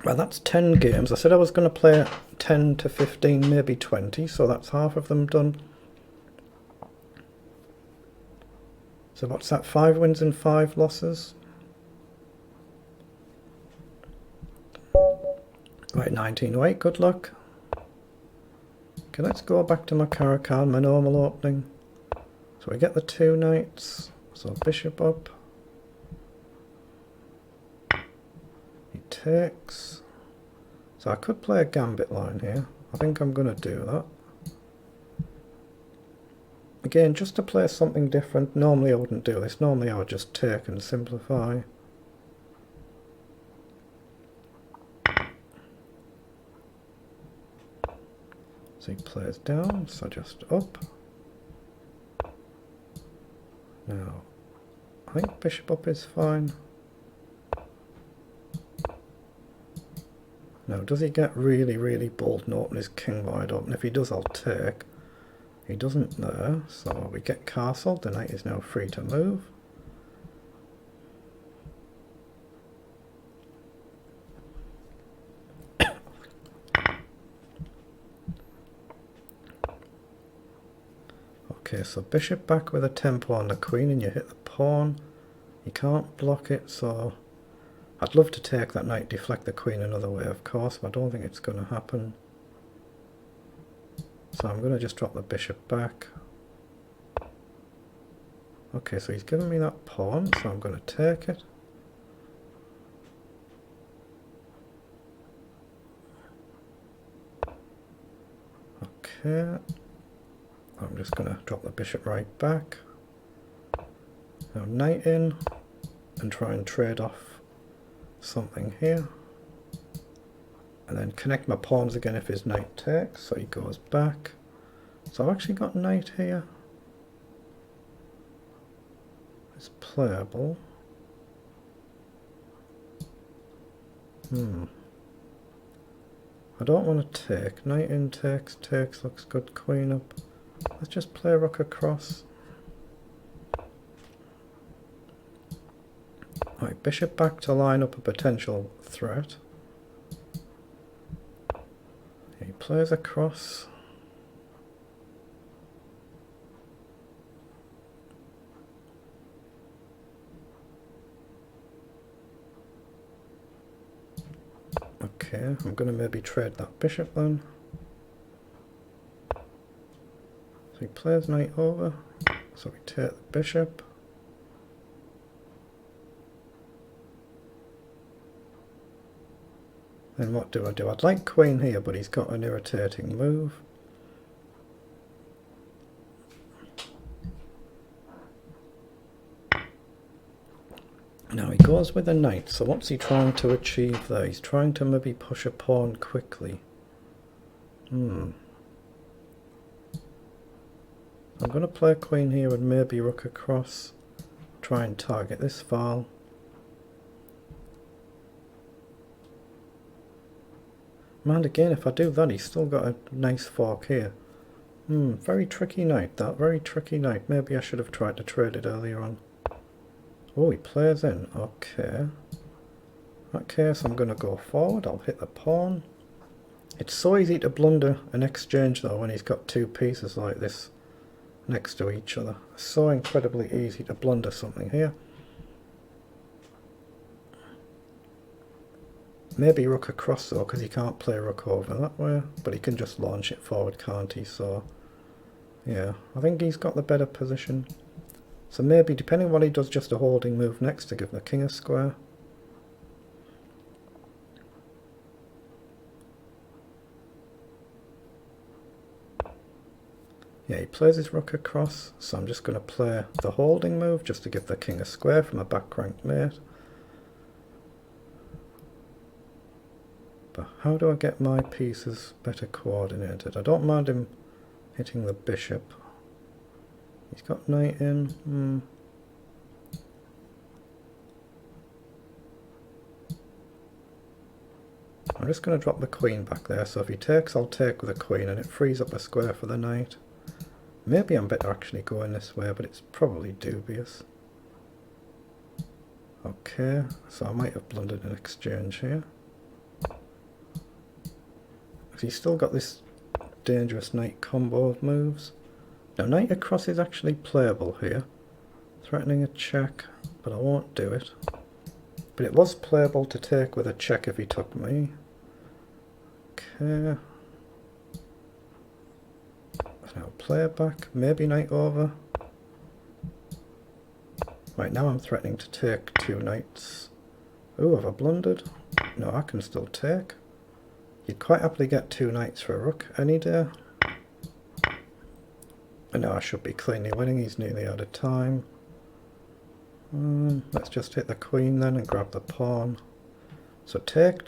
Well, that's 10 games. I said I was going to play 10 to 15, maybe 20, so that's half of them done. So what's that, 5 wins and 5 losses? Right, 1908, good luck. Okay, let's go back to my Caracal, my normal opening. So we get the 2 knights, so bishop up. He takes. So I could play a gambit line here. I think I'm going to do that. Again, just to play something different. Normally I wouldn't do this. Normally I would just take and simplify. So he plays down, so just up. Now, I think bishop up is fine. Now, does he get really, really bold and open his king wide open? If he does, I'll take. He doesn't there, so we get castled. The knight is now free to move. Okay, so bishop back with a tempo on the queen, and you hit the pawn. You can't block it, so I'd love to take that knight, deflect the queen another way, of course, but I don't think it's going to happen. So I'm going to just drop the bishop back. Okay, so he's given me that pawn, so I'm going to take it. Okay. I'm just going to drop the bishop right back. Now knight in and try and trade off something here. And then connect my pawns again if his knight takes, so he goes back. So I've actually got knight here. It's playable. I don't want to take. Knight in takes, looks good, queen up. Let's just play rook across. Right, bishop back to line up a potential threat. He plays across. Okay, I'm going to maybe trade that bishop then. So he plays knight over, so we take the bishop. Then what do I do? I'd like queen here, but he's got an irritating move. Now he goes with a knight, so what's he trying to achieve there? He's trying to maybe push a pawn quickly. I'm going to play queen here and maybe rook across. Try and target this file. And again, if I do that, he's still got a nice fork here. Very tricky knight, that. Very tricky knight. Maybe I should have tried to trade it earlier on. Oh, he plays in. Okay. In that case, I'm going to go forward. I'll hit the pawn. It's so easy to blunder an exchange, though, when he's got two pieces like this next to each other. So incredibly easy to blunder something here. Maybe rook across, though, because he can't play rook over that way. But he can just launch it forward, can't he? So, yeah, I think he's got the better position. So maybe, depending on what he does, just a holding move next to give the king a square. Yeah, he plays his rook across, so I'm just going to play the holding move just to give the king a square from a back-ranked mate. But how do I get my pieces better coordinated? I don't mind him hitting the bishop. He's got knight in. I'm just going to drop the queen back there, so if he takes, I'll take with the queen, and it frees up a square for the knight. Maybe I'm better actually going this way, but it's probably dubious. Okay, so I might have blundered an exchange here. He's still got this dangerous knight combo of moves. Now knight across is actually playable here. Threatening a check, but I won't do it. But it was playable to take with a check if he took me. Okay. Now play back, maybe knight over. Right, now I'm threatening to take two knights. Ooh, have I blundered? No, I can still take. You'd quite happily get two knights for a rook any day. And now I should be cleanly winning, he's nearly out of time. Let's just hit the queen then and grab the pawn. So take,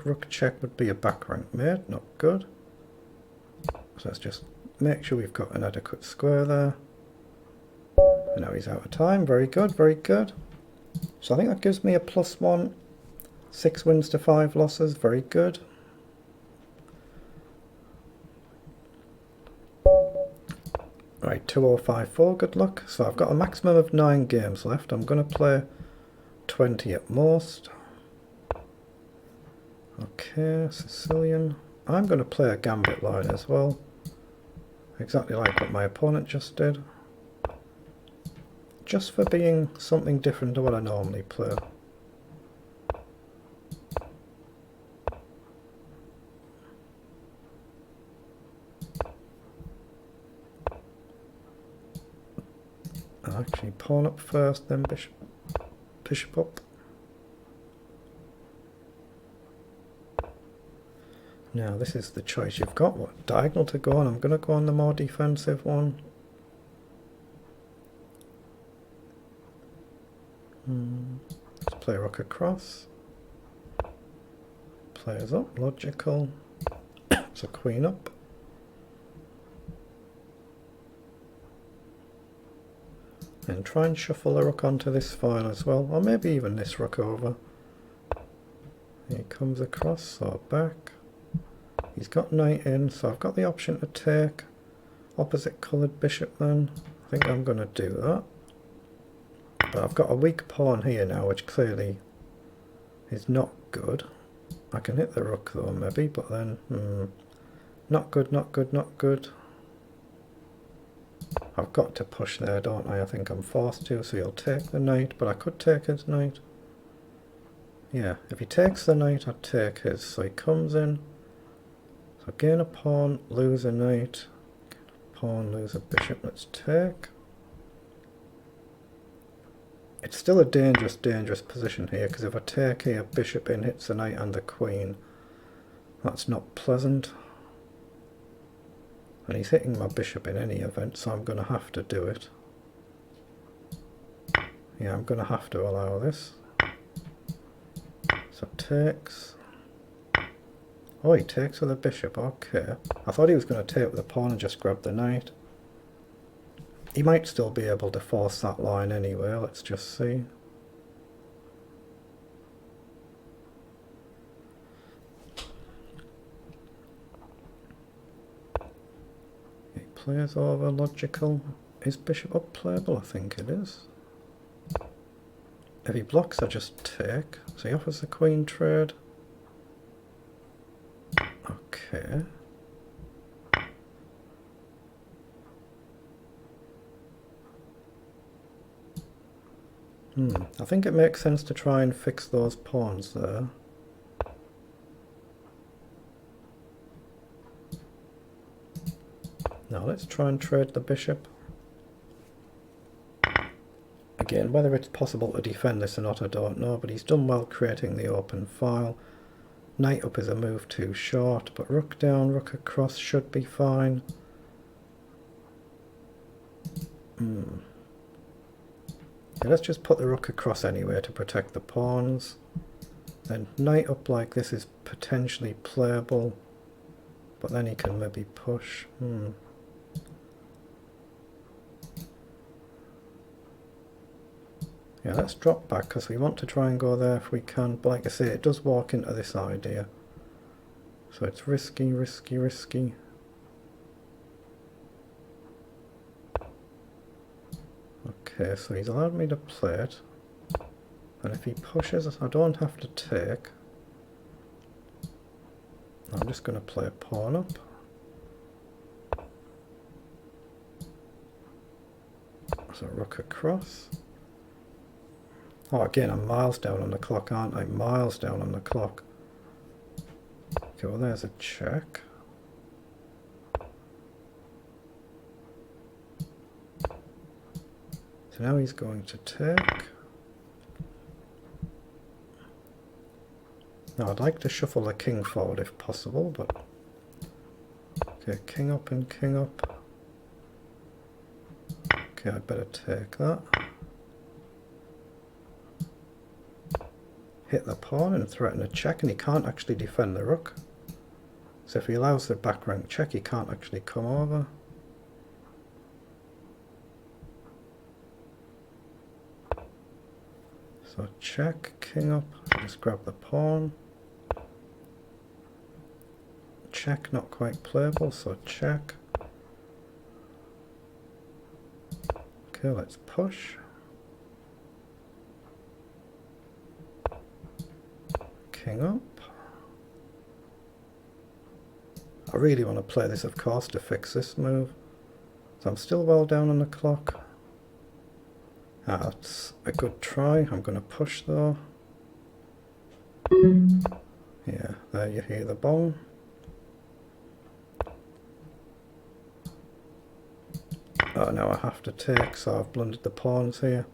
rook check would be a back rank mate, not good. So let's just make sure we've got an adequate square there. And now he's out of time, very good, very good. So I think that gives me a +1. 6 wins to 5 losses, very good. Right, 2054, good luck. So I've got a maximum of 9 games left. I'm going to play 20 at most. Okay, Sicilian. I'm going to play a gambit line as well. Exactly like what my opponent just did. Just for being something different to what I normally play. I'll actually pawn up first, then bishop up. Now this is the choice you've got, what diagonal to go on. I'm going to go on the more defensive one. Let's play rook across. Players up, logical. So queen up. And try and shuffle a rook onto this file as well, or maybe even this rook over. He comes across, so back. He's got knight in, so I've got the option to take opposite coloured bishop then. I think I'm going to do that. But I've got a weak pawn here now, which clearly is not good. I can hit the rook though, maybe, but then, not good, not good, not good. I've got to push there, don't I? I think I'm forced to, so he'll take the knight, but I could take his knight. Yeah, if he takes the knight, I'd take his. So he comes in. So gain a pawn, lose a knight. Pawn, lose a bishop. Let's take. It's still a dangerous, dangerous position here, because if I take here, bishop in hits the knight and the queen. That's not pleasant. And he's hitting my bishop in any event, so I'm going to have to do it. Yeah, I'm going to have to allow this. So takes. Oh, he takes with the bishop, okay. I thought he was going to take with the pawn and just grab the knight. He might still be able to force that line anyway, let's just see. He plays over, logical. Is bishop up playable? I think it is. If he blocks, I just take. So he offers the queen trade. Okay. I think it makes sense to try and fix those pawns there. Now let's try and trade the bishop. Again, whether it's possible to defend this or not, I don't know, but he's done well creating the open file. Knight up is a move too short, but rook down, rook across should be fine. Yeah, let's just put the rook across anyway to protect the pawns. Then knight up like this is potentially playable, but then he can maybe push. Yeah, let's drop back because we want to try and go there if we can. But like I say, it does walk into this idea. So it's risky, risky, risky. Okay, so he's allowed me to play it. And if he pushes, I don't have to take. I'm just going to play a pawn up. So rook across. Oh, again, I'm miles down on the clock, aren't I? Miles down on the clock. Okay, well, there's a check. So now he's going to take. Now, I'd like to shuffle the king forward if possible, but... Okay, king up and king up. Okay, I'd better take that. Hit the pawn and threaten a check, and he can't actually defend the rook. So if he allows the back rank check, he can't actually come over. So check, king up, just grab the pawn. Check, not quite playable, so check. Okay, let's push. King up. I really want to play this, of course, to fix this move. So I'm still well down on the clock. That's a good try. I'm going to push though. Yeah, there you hear the bong. Oh, now I have to take, so I've blundered the pawns here.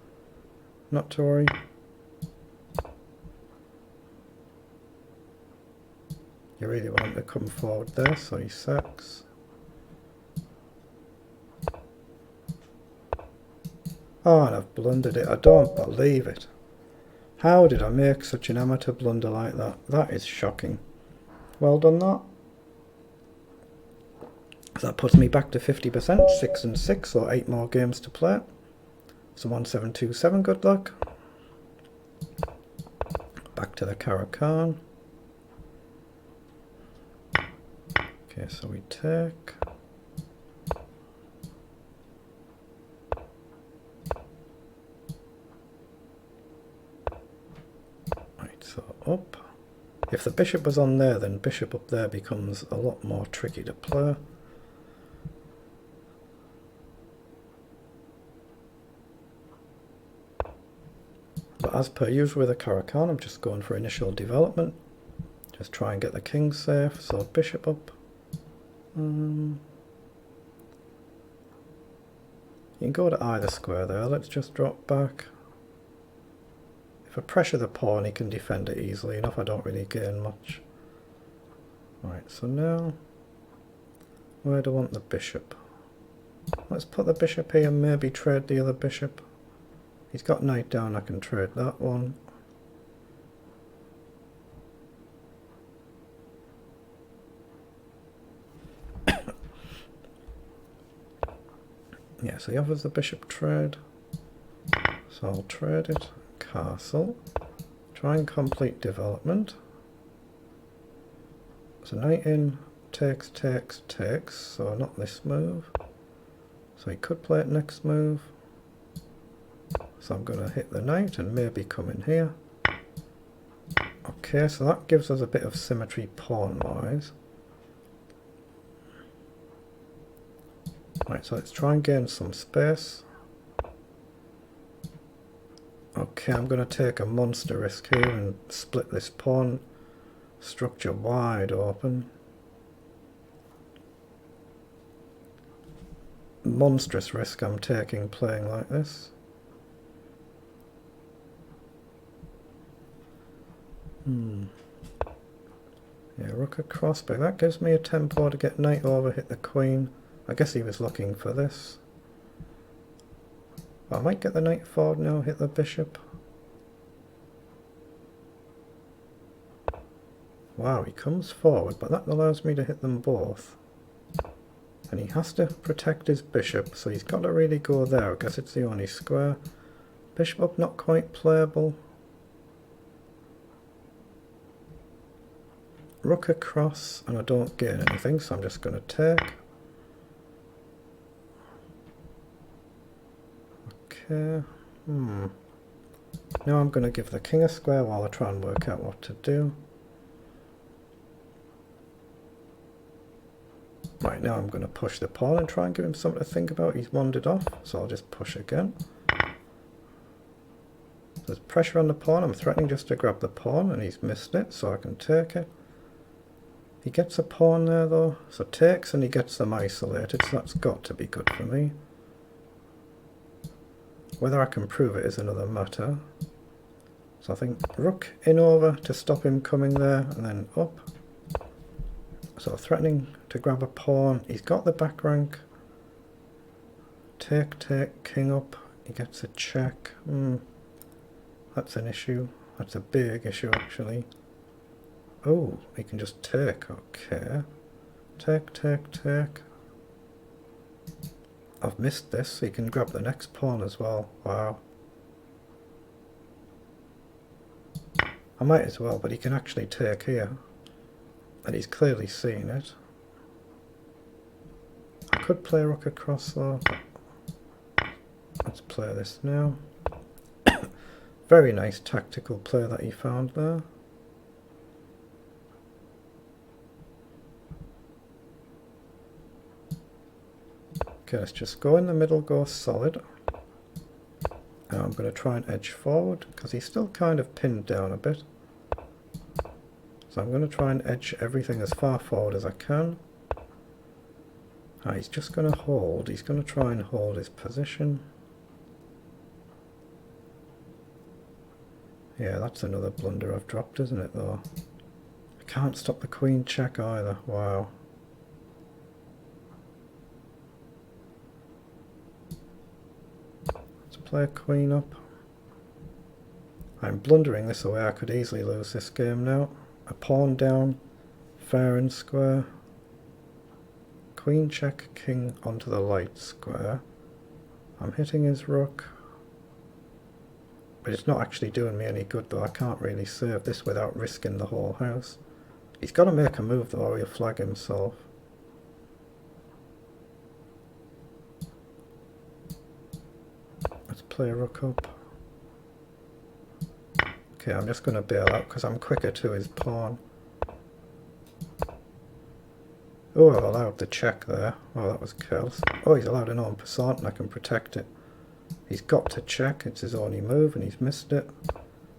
Not to worry. You really want him to come forward there, so he sacks. Oh, and I've blundered it. I don't believe it. How did I make such an amateur blunder like that? That is shocking. Well done, that. So that puts me back to 50%, 6 and 6, so 8 more games to play. So 1727, good luck. Back to the Caro-Kann. Okay, so we take. Right, so up. If the bishop was on there, then bishop up there becomes a lot more tricky to play. But as per usual with a Caro-Kann, I'm just going for initial development. Just try and get the king safe, so bishop up. You can go to either square there. Let's just drop back. If I pressure the pawn, he can defend it easily enough. I don't really gain much. Right, so now, where do I want the bishop? Let's put the bishop here and maybe trade the other bishop. He's got knight down, I can trade that one. Yeah, so he offers the bishop trade. So I'll trade it. Castle. Try and complete development. So knight in, takes, takes, takes. So not this move. So he could play it next move. So I'm going to hit the knight and maybe come in here. Okay, so that gives us a bit of symmetry pawn-wise. Right, so let's try and gain some space. Okay, I'm going to take a monster risk here and split this pawn structure wide open. Monstrous risk I'm taking playing like this. Yeah, rook across, but that gives me a tempo to get knight over, hit the queen. I guess he was looking for this. I might get the knight forward now, hit the bishop. Wow, he comes forward, but that allows me to hit them both. And he has to protect his bishop, so he's got to really go there. I guess it's the only square. Bishop up, not quite playable. Rook across, and I don't gain anything, so I'm just going to take. Okay. Now I'm going to give the king a square while I try and work out what to do. Right, now I'm going to push the pawn and try and give him something to think about. He's wandered off, so I'll just push again. There's pressure on the pawn. I'm threatening just to grab the pawn, and he's missed it, so I can take it. He gets a pawn there though, so takes and he gets them isolated, so that's got to be good for me. Whether I can prove it is another matter. So I think rook in over to stop him coming there, and then up. So threatening to grab a pawn. He's got the back rank. Take, take, king up. He gets a check. That's an issue. That's a big issue actually. Oh, he can just take. Okay. Take, take, take. I've missed this. He can grab the next pawn as well. Wow. I might as well, but he can actually take here. And he's clearly seen it. I could play rook across though. Let's play this now. Very nice tactical play that he found there. Okay, let's just go in the middle, go solid. Now I'm going to try and edge forward because he's still kind of pinned down a bit. So I'm going to try and edge everything as far forward as I can. He's just going to hold. He's going to try and hold his position. Yeah, that's another blunder I've dropped, isn't it, though? I can't stop the queen check either. Wow. Let's play a queen up. I'm blundering this away. I could easily lose this game now. A pawn down, fair and square. Queen check, king onto the light square. I'm hitting his rook. But it's not actually doing me any good though. I can't really serve this without risking the whole house. He's got to make a move though or he'll flag himself. Let's play a rook up. Okay, I'm just going to bail out because I'm quicker to his pawn. Oh, I've allowed the check there. Oh, that was careless. Oh, he's allowed an en passant and I can protect it. He's got to check. It's his only move and he's missed it.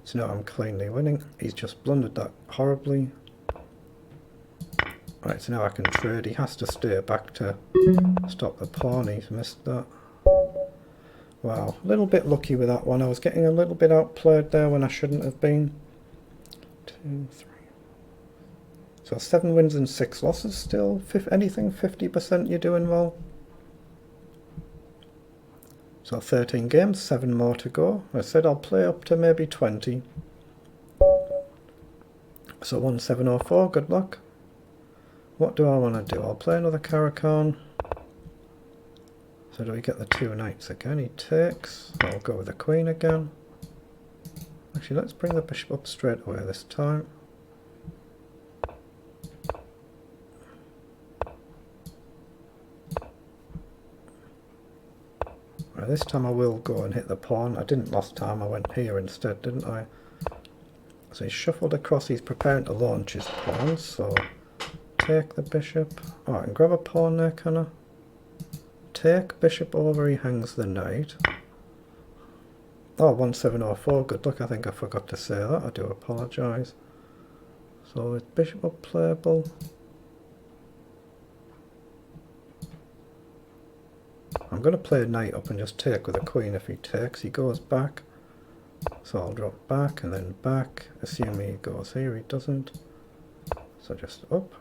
So now I'm cleanly winning. He's just blundered that horribly. Right, so now I can trade. He has to stay back to stop the pawn. He's missed that. Wow, a little bit lucky with that one. I was getting a little bit outplayed there when I shouldn't have been. 2, 3. So 7 wins and 6 losses still. Anything 50% you're doing well. So 13 games, 7 more to go. I said I'll play up to maybe 20. So 1704, good luck. What do I want to do? I'll play another Caracan. So do we get the 2 knights again? He takes. I'll go with the queen again. Actually, let's bring the bishop up straight away this time. Right, this time I will go and hit the pawn. I didn't last time. I went here instead, didn't I? So he's shuffled across. He's preparing to launch his pawns. So take the bishop. Oh, I can grab a pawn there, can I? Take bishop over, he hangs the knight. Oh, 1704, good luck. I think I forgot to say that. I do apologise. So is bishop up playable? I'm going to play knight up and just take with a queen if he takes. He goes back. So I'll drop back and then back. Assuming he goes here, he doesn't. So just up.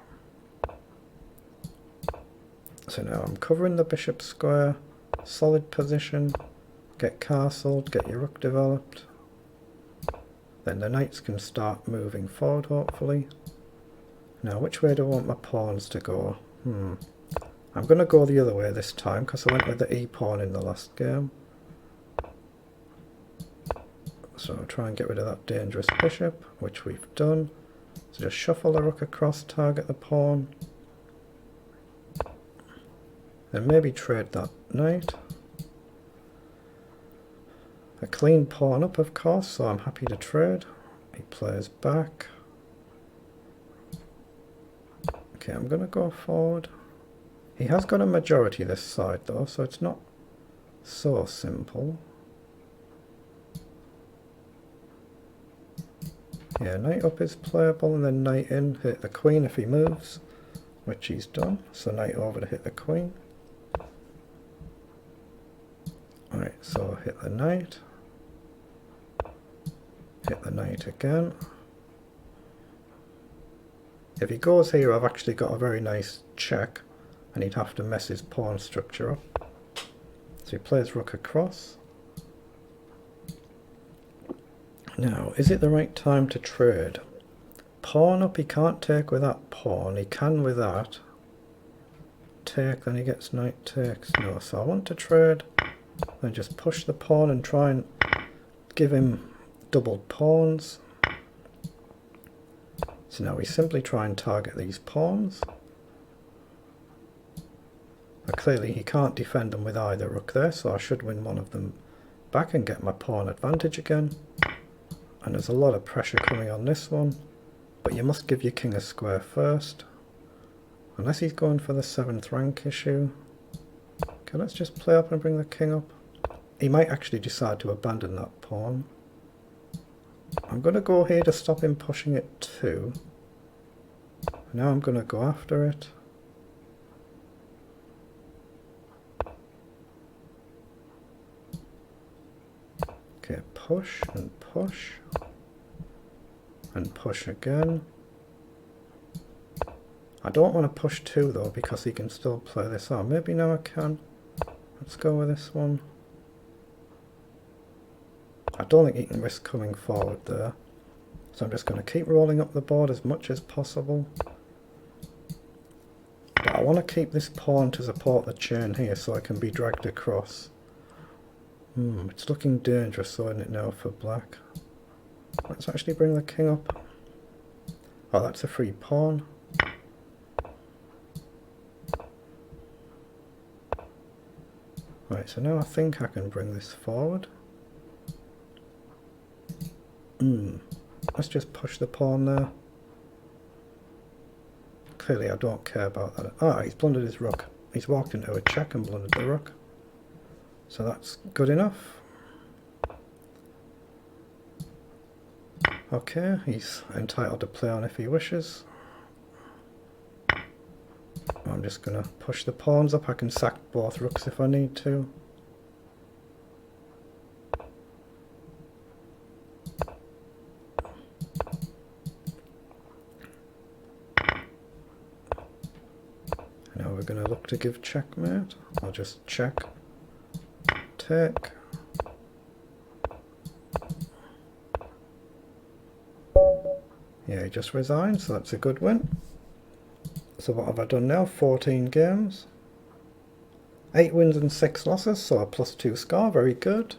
So now I'm covering the bishop square, solid position, get castled, get your rook developed. Then the knights can start moving forward hopefully. Now which way do I want my pawns to go? I'm going to go the other way this time because I went with the e-pawn in the last game. So I'll try and get rid of that dangerous bishop, which we've done. So just shuffle the rook across, target the pawn. Then maybe trade that knight. A clean pawn up, of course, so I'm happy to trade. He plays back. Okay, I'm going to go forward. He has got a majority this side though, so it's not so simple. Yeah, knight up is playable and then knight in, hit the queen if he moves, which he's done. So knight over to hit the queen. Alright, so hit the knight. Hit the knight again. If he goes here, I've actually got a very nice check, and he'd have to mess his pawn structure up. So he plays rook across. Now, is it the right time to trade? Pawn up, he can't take with that pawn. He can with that. Take, then he gets knight takes. No, so I want to trade. Then just push the pawn and try and give him doubled pawns. So now we simply try and target these pawns. But clearly he can't defend them with either rook there, so I should win one of them back and get my pawn advantage again. And there's a lot of pressure coming on this one, but you must give your king a square first. Unless he's going for the 7th rank issue. Okay, let's just play up and bring the king up. He might actually decide to abandon that pawn. I'm going to go here to stop him pushing it too. Now I'm going to go after it. Okay, push and push. And push again. I don't want to push 2 though, because he can still play this on. Maybe now I can. Let's go with this one. I don't think he can risk coming forward there. So I'm just going to keep rolling up the board as much as possible. But I want to keep this pawn to support the chain here so I can be dragged across. It's looking dangerous, isn't it now for black? Let's actually bring the king up. Oh, that's a free pawn. Right, so now I think I can bring this forward. Let's just push the pawn there. Clearly I don't care about that. Ah, he's blundered his rook. He's walked into a check and blundered the rook. So that's good enough. Okay, he's entitled to play on if he wishes. I'm just going to push the pawns up. I can sack both rooks if I need to. Now we're going to look to give checkmate. I'll just check. Take. Yeah, he just resigned, so that's a good win. So what have I done now? 14 games. 8 wins and 6 losses, so a +2 score, very good.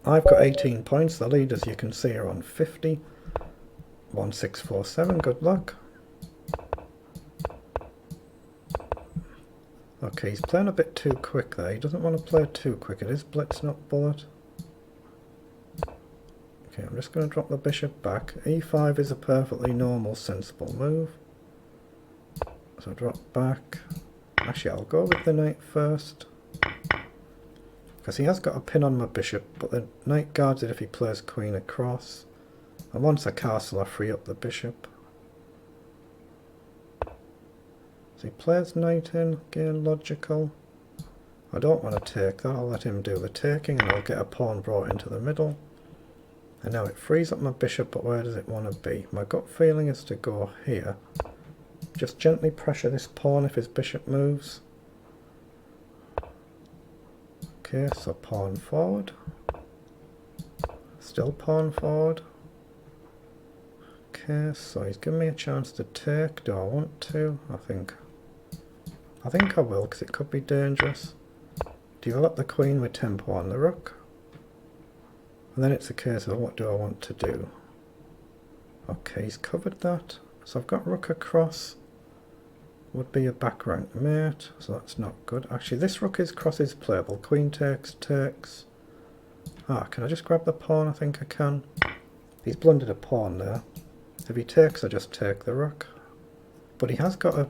I've got 18 points, the lead as you can see are on 50. 1647, good luck. Okay, he's playing a bit too quick there. He doesn't want to play too quick. It is blitz, not bullet. Okay, I'm just going to drop the bishop back. E5 is a perfectly normal, sensible move. So drop back. Actually, I'll go with the knight first. Because he has got a pin on my bishop, but the knight guards it if he plays queen across. And once I castle, I free up the bishop. So he plays knight in, again logical. I don't want to take that, I'll let him do the taking and I'll get a pawn brought into the middle. And now it frees up my bishop, but where does it want to be? My gut feeling is to go here. Just gently pressure this pawn if his bishop moves. Okay, so pawn forward. Still pawn forward. Okay, so he's given me a chance to take. Do I want to? I think I will, because it could be dangerous. Develop the queen with tempo on the rook. And then it's a case of what do I want to do. Okay, he's covered that. So I've got rook across. Would be a back rank mate, so that's not good. Actually, this rook is crosses playable. Queen takes, takes. Ah, can I just grab the pawn? I think I can. He's blundered a pawn there. If he takes, I just take the rook. But he has got a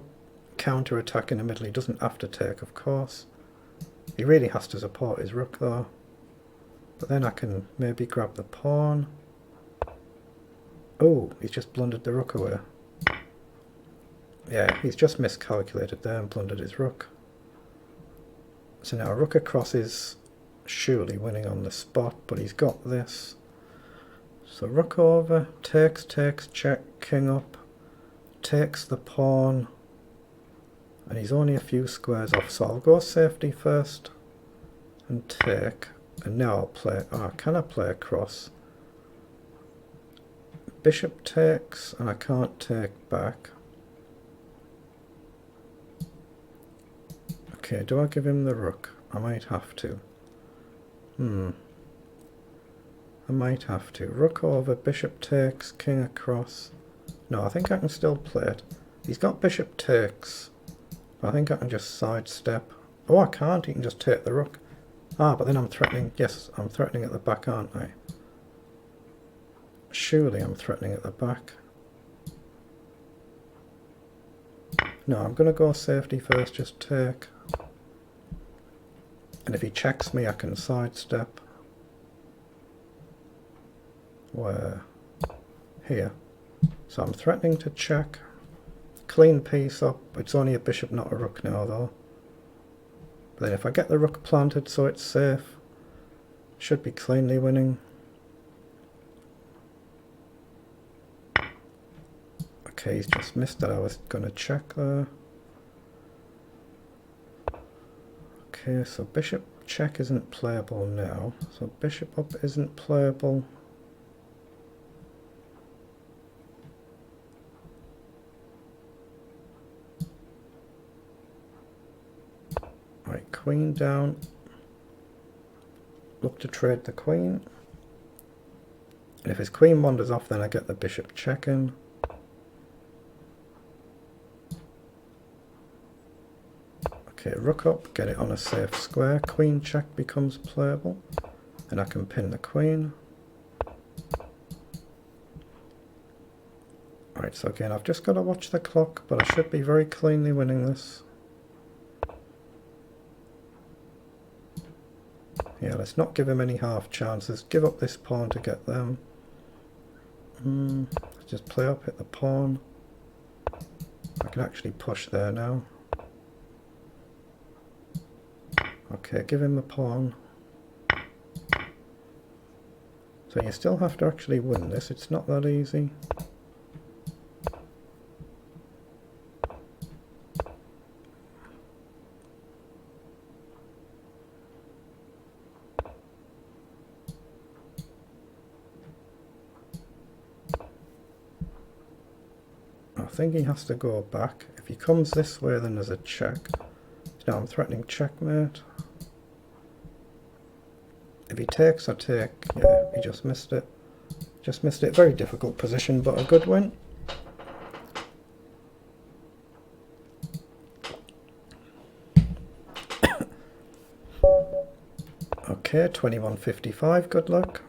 counter attack in the middle. He doesn't have to take, of course. He really has to support his rook though. But then I can maybe grab the pawn. Oh, he's just blundered the rook away. Yeah, he's just miscalculated there and blundered his rook. So now rook across is surely winning on the spot, but he's got this. So rook over, takes, takes, check, king up, takes the pawn, and he's only a few squares off, so I'll go safety first and take, and now I'll play, can I play across? Bishop takes, and I can't take back. Okay, do I give him the rook? I might have to. I might have to. Rook over, bishop takes, king across. No, I think I can still play it. He's got bishop takes. I think I can just sidestep. Oh, I can't. He can just take the rook. Ah, but then I'm threatening. Yes, I'm threatening at the back, aren't I? Surely I'm threatening at the back. No, I'm going to go safety first, just take. And if he checks me, I can sidestep. Where? Here. So I'm threatening to check. Clean piece up. It's only a bishop, not a rook now, though. But then if I get the rook planted so it's safe, should be cleanly winning. Okay, he's just missed that. I was going to check there. Okay, so bishop check isn't playable now. So bishop up isn't playable. Right, queen down. Look to trade the queen. And if his queen wanders off, then I get the bishop checking. Okay, rook up, get it on a safe square. Queen check becomes playable. And I can pin the queen. Right, so again, I've just got to watch the clock, but I should be very cleanly winning this. Yeah, let's not give him any half chances. Give up this pawn to get them. Let's just play up, hit the pawn. I can actually push there now. Okay, give him the pawn. So you still have to actually win this. It's not that easy. I think he has to go back. If he comes this way, then there's a check. Now I'm threatening checkmate. If he takes, I take. Yeah, he just missed it. Just missed it. Very difficult position, but a good win. Okay, 21.55. Good luck.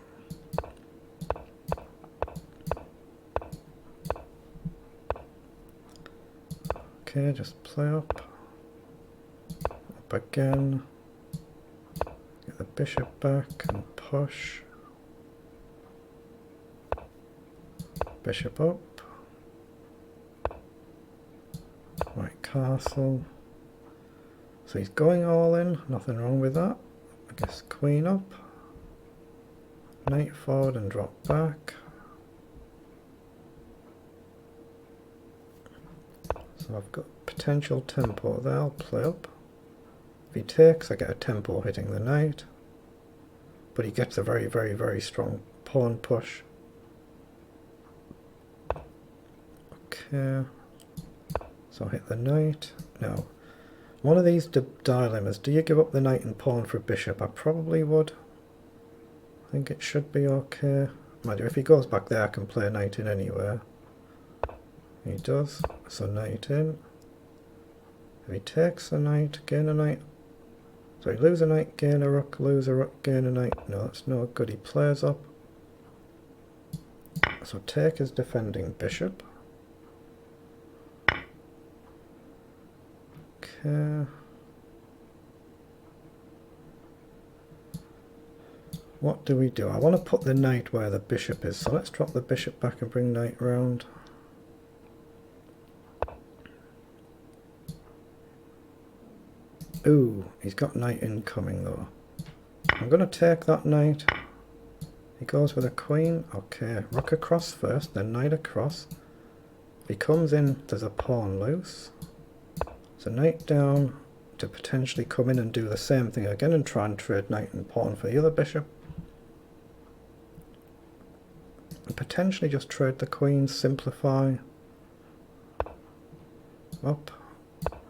Okay, just play up. Up again. Get the bishop back and push. Bishop up. Right, castle. So he's going all in. Nothing wrong with that. I guess queen up. Knight forward and drop back. So I've got potential tempo there, I'll play up. If he takes, I get a tempo hitting the knight. But he gets a very, very, very strong pawn push. Okay. So hit the knight. Now, one of these dilemmas, do you give up the knight and pawn for bishop? I probably would. I think it should be okay. Mind you, if he goes back there, I can play a knight in anywhere. He does, so knight in. If he takes a knight, gain a knight. So he lose a knight, gain a rook, lose a rook, gain a knight. No, that's no good. He plays up. So take is defending bishop. Okay. What do we do? I want to put the knight where the bishop is, so let's drop the bishop back and bring knight round. Ooh, he's got knight incoming though. I'm going to take that knight. He goes with a queen. Okay, rook across first, then knight across. If he comes in, there's a pawn loose. So knight down to potentially come in and do the same thing again and try and trade knight and pawn for the other bishop. And potentially just trade the queen, simplify. Up.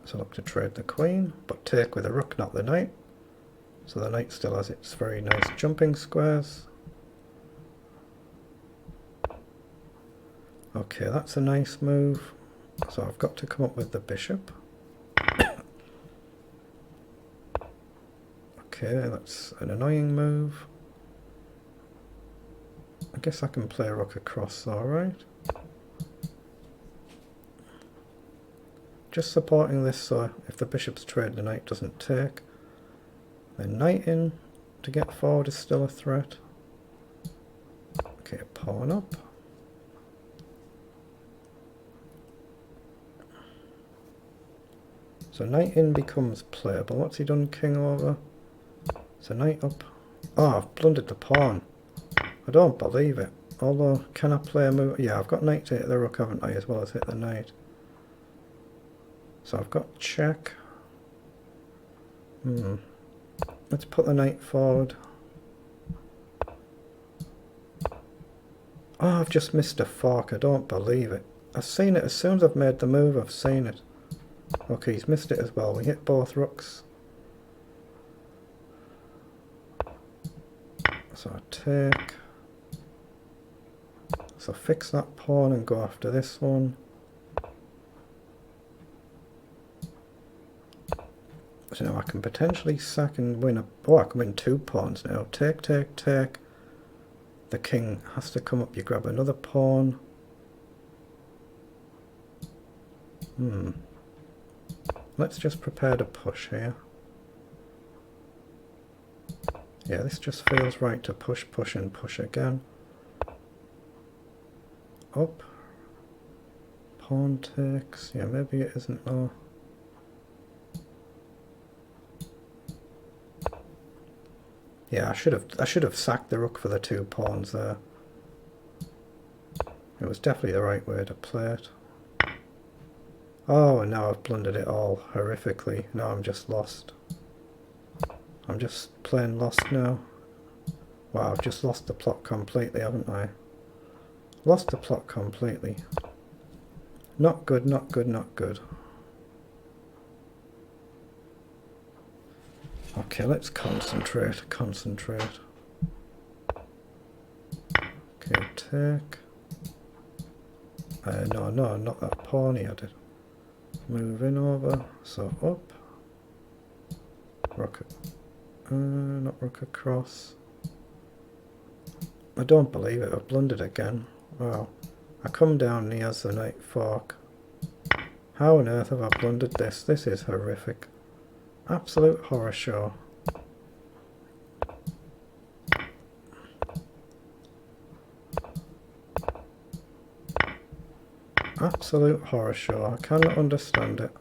So look to trade the queen, but take with a rook, not the knight. So the knight still has its very nice jumping squares. Okay, that's a nice move. So I've got to come up with the bishop. Okay, that's an annoying move. I guess I can play rook across, alright. Just supporting this so if the bishop's trade the knight doesn't take. Then knight in to get forward is still a threat. Okay, pawn up. So knight in becomes playable. What's he done? King over. So knight up. Oh, I've blundered the pawn. I don't believe it. Although, can I play a move? Yeah, I've got knight to hit the rook, haven't I, as well as hit the knight. So I've got check. Let's put the knight forward. Oh, I've just missed a fork. I don't believe it. I've seen it as soon as I've made the move. I've seen it. Okay, he's missed it as well. We hit both rooks. So I take. So fix that pawn and go after this one. So now I can potentially sack and win a... Oh, I can win 2 pawns now. Take, take, take. The king has to come up. You grab another pawn. Let's just prepare to push here. Yeah, this just feels right to push, push and push again. Up. Pawn takes. Yeah, maybe it isn't though. Yeah, I should have sacked the rook for the 2 pawns there. It was definitely the right way to play it. Oh, and now I've blundered it all horrifically. Now I'm just lost. I'm just plain lost now. Wow, I've just lost the plot completely, haven't I? Lost the plot completely. Not good, not good, not good. Okay, let's concentrate. Okay, take. No, not that pawn he added. Move in over, so up. Rook, not rook across. I don't believe it, I've blundered again. Wow. I come down and he has the knight fork. How on earth have I blundered this? This is horrific. Absolute horror show. Absolute horror show. I cannot understand it.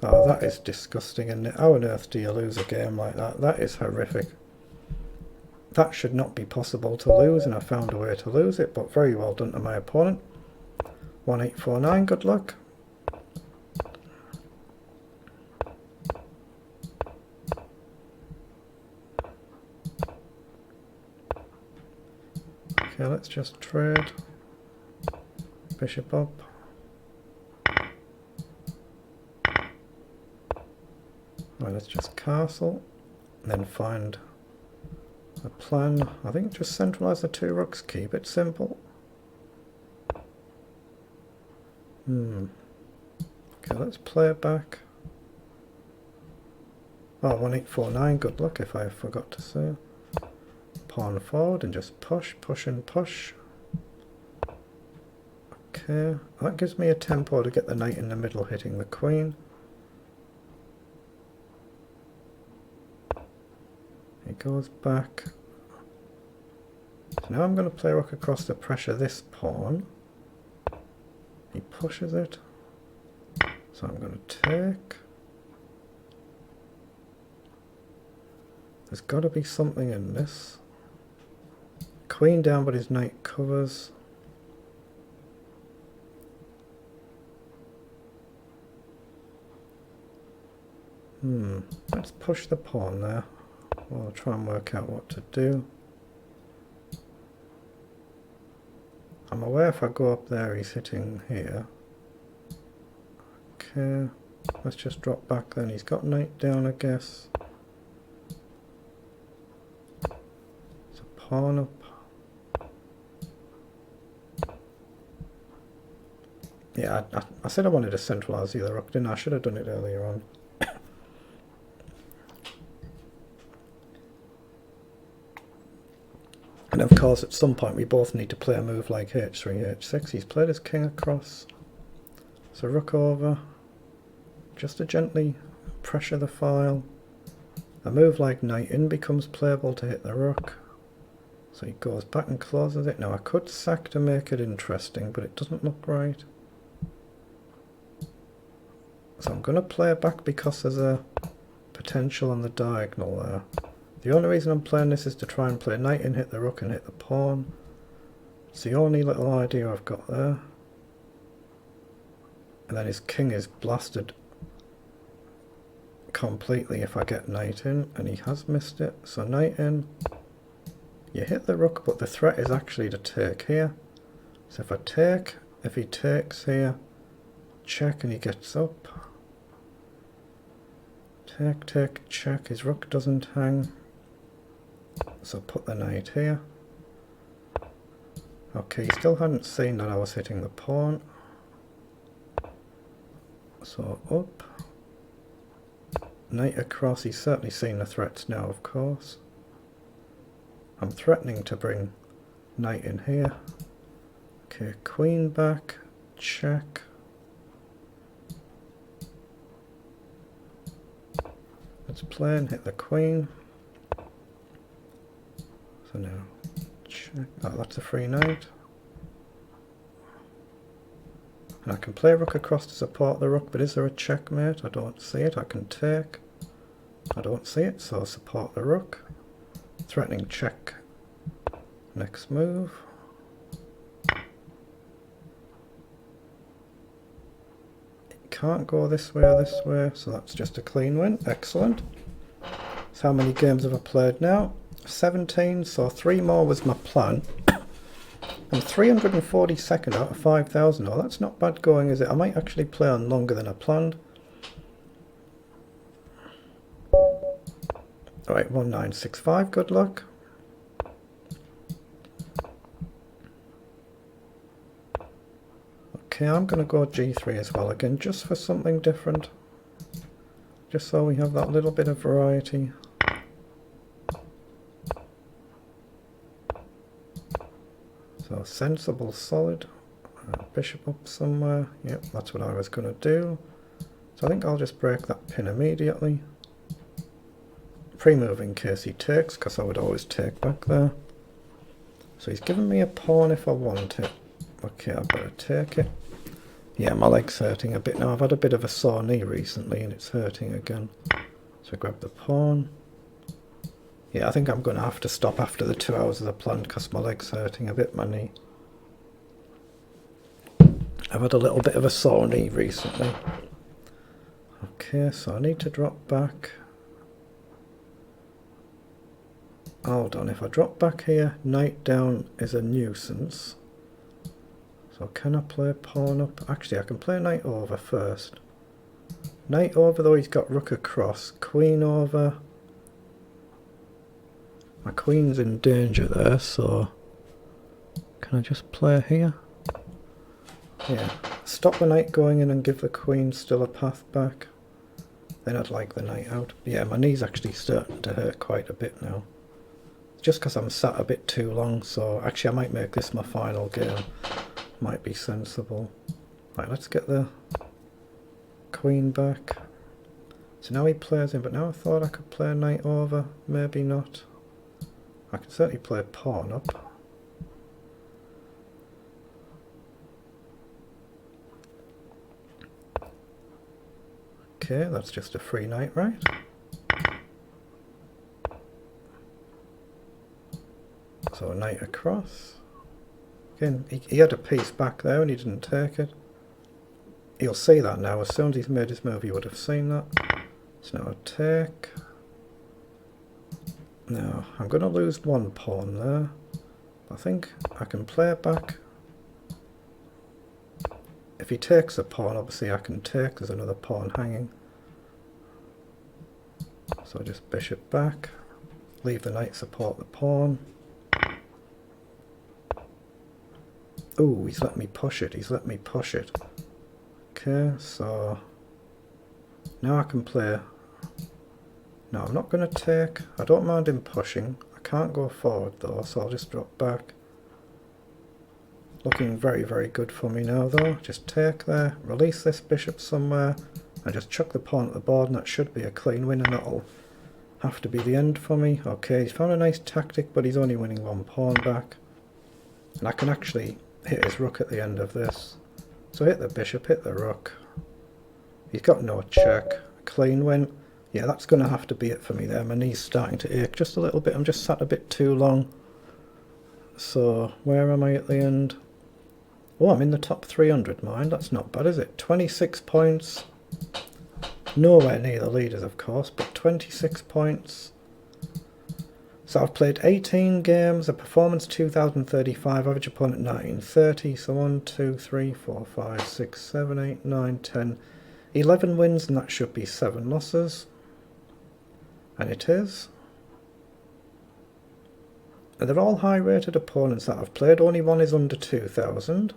Oh, that is disgusting, isn't it? How on earth do you lose a game like that? That is horrific. That should not be possible to lose, and I found a way to lose it, but very well done to my opponent. 1849, good luck. Okay, let's just trade. Bishop up. Right, let's just castle, and then find a plan. I think just centralise the 2 rooks, keep it simple. Okay, let's play it back. Oh, 1849, good luck if I forgot to say. Pawn forward and just push, push and push. Okay, that gives me a tempo to get the knight in the middle hitting the queen. He goes back. So now I'm going to play rook across to pressure this pawn. He pushes it. So I'm going to take. There's got to be something in this. Queen down, but his knight covers. Let's push the pawn there. We'll try and work out what to do. I'm aware if I go up there he's hitting here. Okay. Let's just drop back then. He's got knight down, I guess. It's a pawn up. Yeah, I said I wanted to centralise the other rook, didn't I? I should have done it earlier on. And of course, at some point, we both need to play a move like h3, h6. He's played his king across. So rook over. Just to gently pressure the file. A move like knight in becomes playable to hit the rook. So he goes back and closes it. Now, I could sack to make it interesting, but it doesn't look right. So I'm going to play it back because there's a potential on the diagonal there. The only reason I'm playing this is to try and play knight in, hit the rook and hit the pawn. It's the only little idea I've got there. And then his king is blasted completely if I get knight in, and he has missed it. So knight in, you hit the rook, but the threat is actually to take here. So if I take, if he takes here, check and he gets up. Take, take, check, his rook doesn't hang. So put the knight here. Okay, he still hadn't seen that I was hitting the pawn. So up. Knight across, he's certainly seen the threats now, of course. I'm threatening to bring knight in here. Okay, queen back, check. Let's play and hit the queen. So now, check. Oh, that's a free knight. And I can play rook across to support the rook, but is there a checkmate? I don't see it. I can take. I don't see it, so support the rook. Threatening check. Next move. It can't go this way or this way, so that's just a clean win. Excellent. So how many games have I played now? 17, so 3 more was my plan. I'm 342nd out of 5,000. Oh, that's not bad going, is it? I might actually play on longer than I planned. Alright, 1965, good luck. Okay, I'm going to go G3 as well again, just for something different. Just so we have that little bit of variety. So sensible, solid, bishop up somewhere. Yep, that's what I was going to do. So I think I'll just break that pin immediately. Pre-move in case he takes, because I would always take back there. So he's given me a pawn if I want it. Okay, I better take it. Yeah, my leg's hurting a bit now. I've had a bit of a sore knee recently and it's hurting again. So grab the pawn. Yeah, I think I'm going to have to stop after the 2 hours as I planned because my leg's hurting a bit, my knee. I've had a little bit of a sore knee recently. Okay, so I need to drop back. Hold on, if I drop back here, knight down is a nuisance. So can I play pawn up? Actually, I can play knight over first. Knight over, though, he's got rook across. Queen over. My queen's in danger there, so can I just play here? Yeah, stop the knight going in and give the queen still a path back. Then I'd like the knight out. Yeah, my knee's actually starting to hurt quite a bit now. Just because I'm sat a bit too long, so actually I might make this my final game. Might be sensible. Right, let's get the queen back. So now he plays in, but now I thought I could play knight over. Maybe not. I can certainly play pawn up. Okay, that's just a free knight, right? So a knight across. Again, he had a piece back there and he didn't take it. He'll see that now. As soon as he's made his move, he would have seen that. So now a take. Now, I'm going to lose one pawn there. I think I can play it back. if he takes a pawn, obviously I can take. There's another pawn hanging. So just bishop back. Leave the knight support the pawn. Oh, he's let me push it. He's let me push it. Okay, so now I can play. No, I'm not going to take. I don't mind him pushing. I can't go forward though, so I'll just drop back. Looking very, very good for me now though. Just take there, release this bishop somewhere, and just chuck the pawn at the board, and that should be a clean win, and that'll have to be the end for me. Okay, he's found a nice tactic, but he's only winning one pawn back. And I can actually hit his rook at the end of this. So hit the bishop, hit the rook. He's got no check. Clean win. Yeah, that's going to have to be it for me there. My knee's starting to ache just a little bit. I'm just sat a bit too long. So where am I at the end? Oh, I'm in the top 300, mind. That's not bad, is it? 26 points. Nowhere near the leaders, of course, but 26 points. So I've played 18 games, a performance 2035, average opponent 1930. So 1, 2, 3, 4, 5, 6, 7, 8, 9, 10, 11 wins, and that should be 7 losses. And it is. And they're all high-rated opponents that I've played. Only one is under 2,000.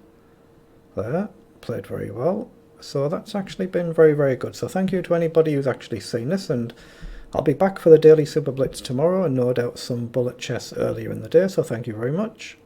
There, played very well. So that's actually been very, very good. So thank you to anybody who's actually seen this, and I'll be back for the daily Super Blitz tomorrow, and no doubt some bullet chess earlier in the day. So thank you very much.